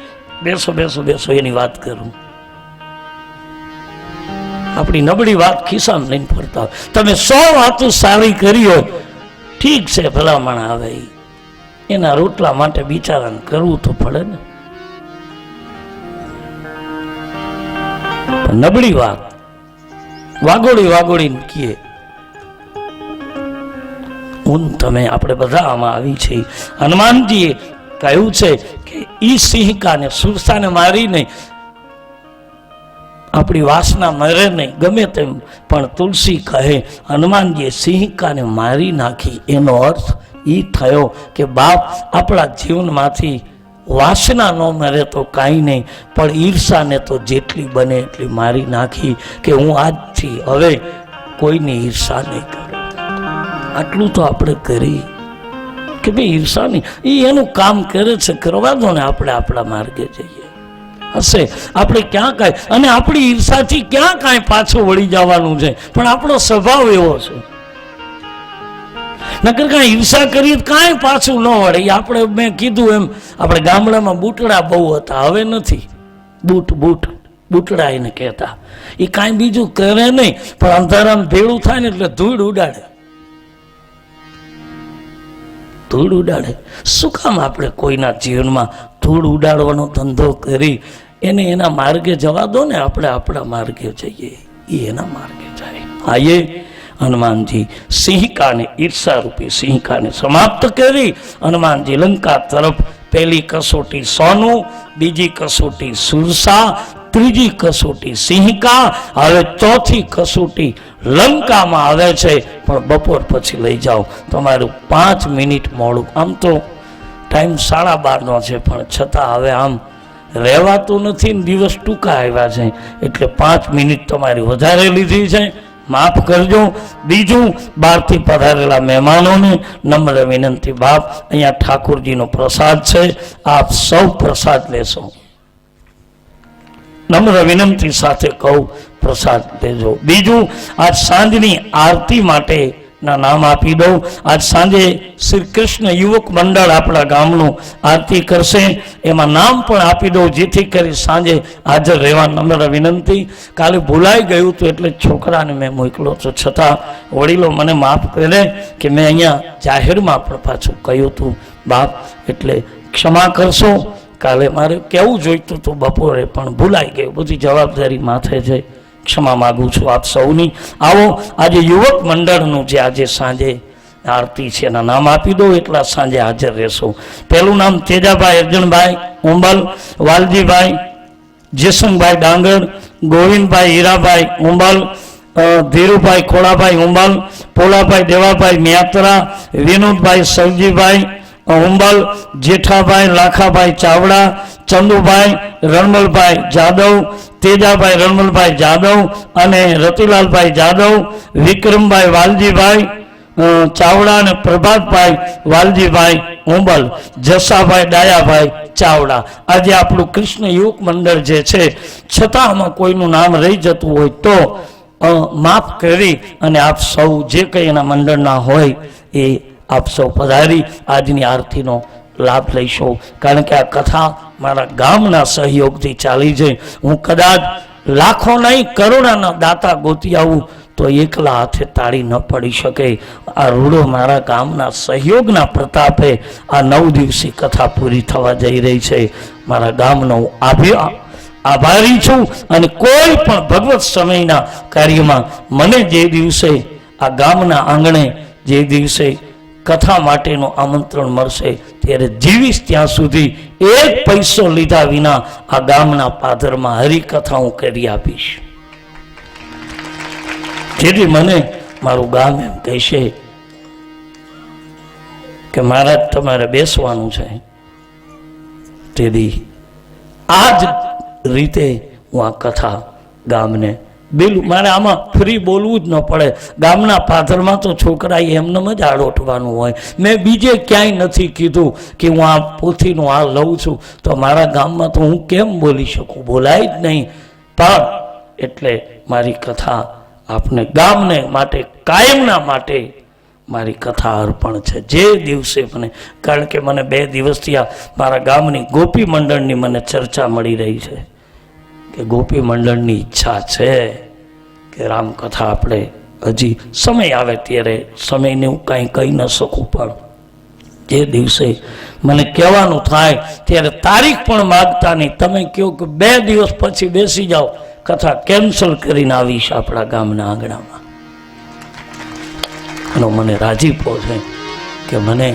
બેસો બેસો બેસો એની વાત કરું. આપણી નબળી વાત ખિસ્સામાં લઈને ફરતા હોય. તમે 100 વાતો સારી કરી હોય, ઠીક છે, ભલામણ આવે એના રોટલા માટે બિચારાને કરવું તો પડે ને. નબળી વાત વાગોળી વાગોળીને કીએ. હું તમે આપણે બધા આમાં આવી છે. હનુમાનજીએ કહ્યું છે કે ઈ સિંહકાને, સુરસાને મારી નહીં, આપણી વાસના મરે નહીં ગમે તેમ, પણ તુલસી કહે હનુમાનજીએ સિંહકાને મારી નાખી. એનો અર્થ એ થયો કે બાપ આપણા જીવનમાંથી વાસના ન મરે તો કાંઈ નહીં, પણ ઈર્ષાને તો જેટલી બને એટલી મારી નાખી કે હું આજથી હવે કોઈની ઈર્ષા નહીં કરું. આટલું તો આપણે કરી કે ભાઈ ઈર્ષા નહીં, એ એનું કામ કરે છે, કરવા દો ને, આપણે આપણા માર્ગે જઈએ. હશે આપણે ક્યાં કાંઈ, અને આપણી ઈર્ષાથી ક્યાં કાંઈ પાછું વળી જવાનું છે, પણ આપણો સ્વભાવ એવો છે. નકર કાંઈ ઈર્ષા કરીએ કાંઈ પાછું ન વળે. આપણે મેં કીધું એમ આપણે ગામડામાં બૂટડા બહુ હતા, હવે નથી. બૂટડા એને કહેતા. એ કાંઈ બીજું કરે નહીં, પણ અંધારામાં ભેળું થાય ને એટલે ધૂળ ઉડાડે. શું કામ આપણે કોઈના જીવનમાં ધૂળ ઉડાડવાનો ધંધો કરી? એને એના માર્ગે જવા દો ને, આપણે આપણા માર્ગે જઈએ, એ એના માર્ગે જાય. આયે હનુમાનજી સિંહકાને, ઈર્ષા રૂપી સિંહકાને સમાપ્ત કરી હનુમાનજી લંકા તરફ. પહેલી કસોટી સોનું, બીજી કસોટી સુરસા, ત્રીજી કસોટી સિંહકા, હવે ચોથી કસોટી લંકામાં આવે છે. પણ બપોર પછી લઈ જાઓ, તમારું 5 મિનિટ મોડું. આમ તો ટાઈમ 12:30 છે, પણ છતાં હવે આમ રહેવાતું નથી ને, દિવસ ટૂંકા આવ્યા છે એટલે 5 મિનિટ તમારી વધારે લીધી છે, માફ કરજો. બીજું, બહારથી પધારેલા મહેમાનોને નમ્ર વિનંતી, બાપ અહીંયા ઠાકોરજીનો પ્રસાદ છે, આપ સૌ પ્રસાદ લેશો. નમ્ર વિનંતી સાથે કહું, પ્રસાદ લેજો. બીજું, આજ સાંજની આરતી માટે ના નામ આપી દઉં. આજ સાંજે શ્રી કૃષ્ણ યુવક મંડળ આપણા ગામનું આરતી કરશે, એમાં નામ પણ આપી દઉં, જેથી કરી સાંજે હાજર રહેવા નમ્ર વિનંતી. કાલે ભૂલાઈ ગયું હતું એટલે છોકરાને મેં મોકલો તો, છતાં વડીલો મને માફ કરે કે મેં અહીંયા જાહેરમાં પણ પાછું કહ્યું હતું બાપ, એટલે ક્ષમા કરશો. કાલે મારે કહેવું જોઈતું હતું બપોરે, પણ ભૂલાઈ ગયું. બધી જવાબદારી માથે છે, ક્ષમા માગું છું આપ સૌની. આવો, આજે યુવક મંડળનું જે આજે સાંજે આરતી છે એના નામ આપી દો, એટલા સાંજે હાજર રહેશો. પહેલું નામ તેજાભાઈ અર્જણભાઈ ઉંબલ, વાલજીભાઈ જેસંગભાઈ ડાંગર, ગોવિંદભાઈ હીરાભાઈ ઉંબલ, ધીરુભાઈ ખોડાભાઈ ઉંબલ, પોલાભાઈ દેવાભાઈ મિયાત્રા, વિનોદભાઈ સવજીભાઈ ઉંબલ, જેઠાભાઈ લાખાભાઈ ચાવડા, ચંદુભાઈ રણમલભાઈ જાદવ, તેજાભાઈ રણમલભાઈ જાદવ અને રતિલાલભાઈ જાદવ, વિક્રમભાઈ વાલજીભાઈ ચાવડા અને પ્રભાતભાઈ વાલજીભાઈ ઉંબલ, જસાભાઈ ડાયાભાઈ ચાવડા. આજે આપણું કૃષ્ણ યુવક મંડળ જે છે, છતાં આમાં કોઈનું નામ રહી જતું હોય તો માફ કરી અને આપ સૌ જે કંઈ એના મંડળના હોય એ આપ સૌ પધારી આજની આરતીનો લાભ લઈશો. કારણ કે આ કથા મારા ગામના સહયોગથી ચાલી છે. હું કદાચ લાખો નહીં કરોડોના દાતા ગોતી આવું તો એકલા હાથે તાળી ન પડી શકે. આ રૂડો મારા ગામના સહયોગના પ્રતાપે આ 9 દિવસની કથા પૂરી થવા જઈ રહી છે. મારા ગામનો આભારી છું, અને કોઈ પણ ભગવત સમયના કાર્યમાં મને જે દિવસે આ ગામના આંગણે જે દિવસે કથા માટેનું આમંત્રણ મળશે ત્યારે જીવીશ ત્યાં સુધી એક પૈસો લીધા વિના આ ગામના પાદરમાં હરિકથા હું કરી આપીશ. જેથી મને મારું ગામ એમ કહેશે કે મહારાજ તમારે બેસવાનું છે, તેથી આ જ રીતે હું આ કથા ગામને બિલકુલ મારે આમાં ફ્રી બોલવું જ ન પડે. ગામના પાથરમાં તો છોકરાએ એમનેમ જ આડોટવાનું હોય. મેં બીજે ક્યાંય નથી કીધું કે હું આ પોથીનું આ લઉં છું, તો મારા ગામમાં તો હું કેમ બોલી શકું? બોલાય જ નહીં. પણ એટલે મારી કથા આપને ગામને માટે કાયમના માટે મારી કથા અર્પણ છે. જે દિવસે મને, કારણ કે મને 2 દિવસથી આ મારા ગામની ગોપી મંડળની મને ચર્ચા મળી રહી છે કે ગોપી મંડળની ઈચ્છા છે કે રામકથા આપણે હજી સમય આવે ત્યારે, સમયને હું કાંઈ કહી ન શકું, પણ જે દિવસે મને કહેવાનું થાય ત્યારે તારીખ પણ માગતા નહીં. તમે કહો કે 2 દિવસ પછી બેસી જાઓ, કથા કેન્સલ કરીને આવીશ આપણા ગામના આંગણામાં. એનો મને રાજીપો છે કે મને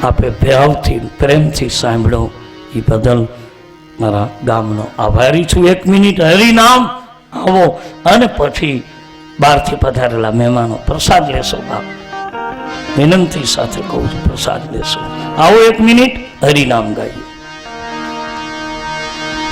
આપે ભાવથી પ્રેમથી સાંભળો, એ બદલ મારા ગામનો આભારી છું. 1 મિનિટ હરિનામ આવો અને પછી બહારથી પધારેલા મહેમાનો પ્રસાદ લેશો. બાપ વિનંતી સાથે કહું છું, પ્રસાદ લેશો. આવો 1 મિનિટ હરિનામ ગાઈએ.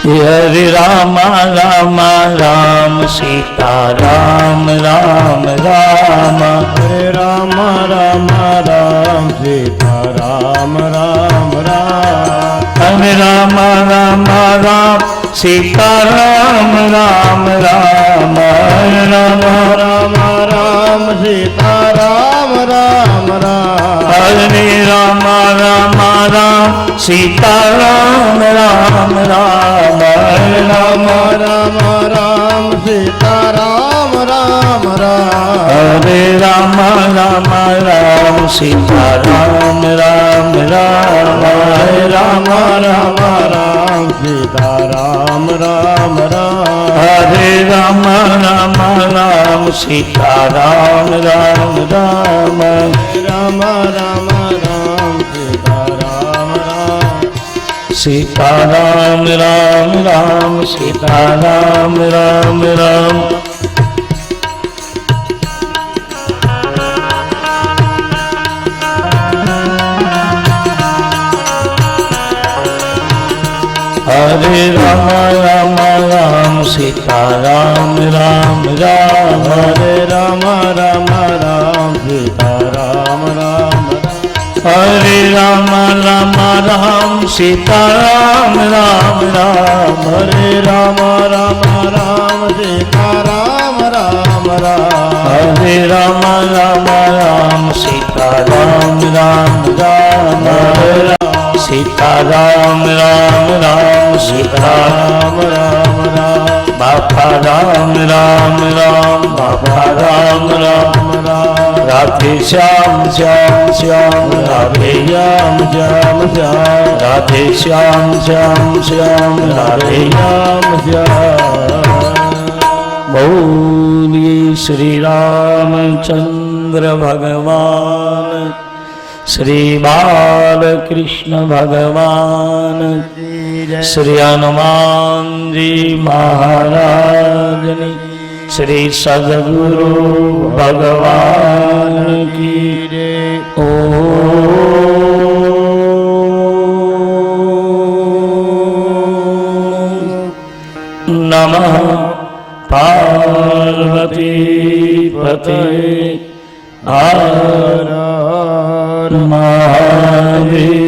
હરે રામ રામ રામ સીતા રામ રામ રામ. હરે રામ રામ રામ સીતા રામ રામ રામ. હરે રામ રામ રામ સીતા રામ રામ રામ. હરે રામ રામ રામ સીતા રામ રામ રામ. હરે રામ રામ રામ સીતા રામ રામ રામ. હરે રામ રામ રામ સીતા રામ રામ રામ. હરે રામ રામ રામ સીતા રામ રામ રામ. હરે રામ રામ રામ સીતા રામ રામ રામ. હરે રામ રામ રામ સીતા રામ રામ રામ. રામ રામ રામ સીતા રામ રામ. સીતા રામ રામ રામ સીતા રામ રામ રામ. હરે રામ રામ રામ સીતા રામ રામ રામ. હરે રામ રામ રામ સીતા રામ રામ રામ. હરે રામ રામ રામ સીતા રામ રામ રામ. હરે રામ રામ રામ સીતા રામ રામ રામ. હરે રામ રામ રામ સીતા રામ રામ રામ. સીતા રામ રામ રામ સીતા રામ રામ રામ. બાપા રામ રામ રામ બાપા રામ રામ રામ. રાધે શ્યામ શ્યામ શ્યામ રાધે શ્યામ શ્યામ શ્યામ. રાધે શ્યામ શ્યામ શ્યામ રાધે શ્યામ શ્યામ. બોલીએ શ્રી રામચંદ્ર ભગવાન, શ્રી બાલકૃષ્ણ ભગવાન, શ્રી હનુમાનજી મહારાજની, શ્રી સદગુરુ ભગવાન કી જય. ઓમ નમઃ પાર્વતી પતે હર મહાદેવ.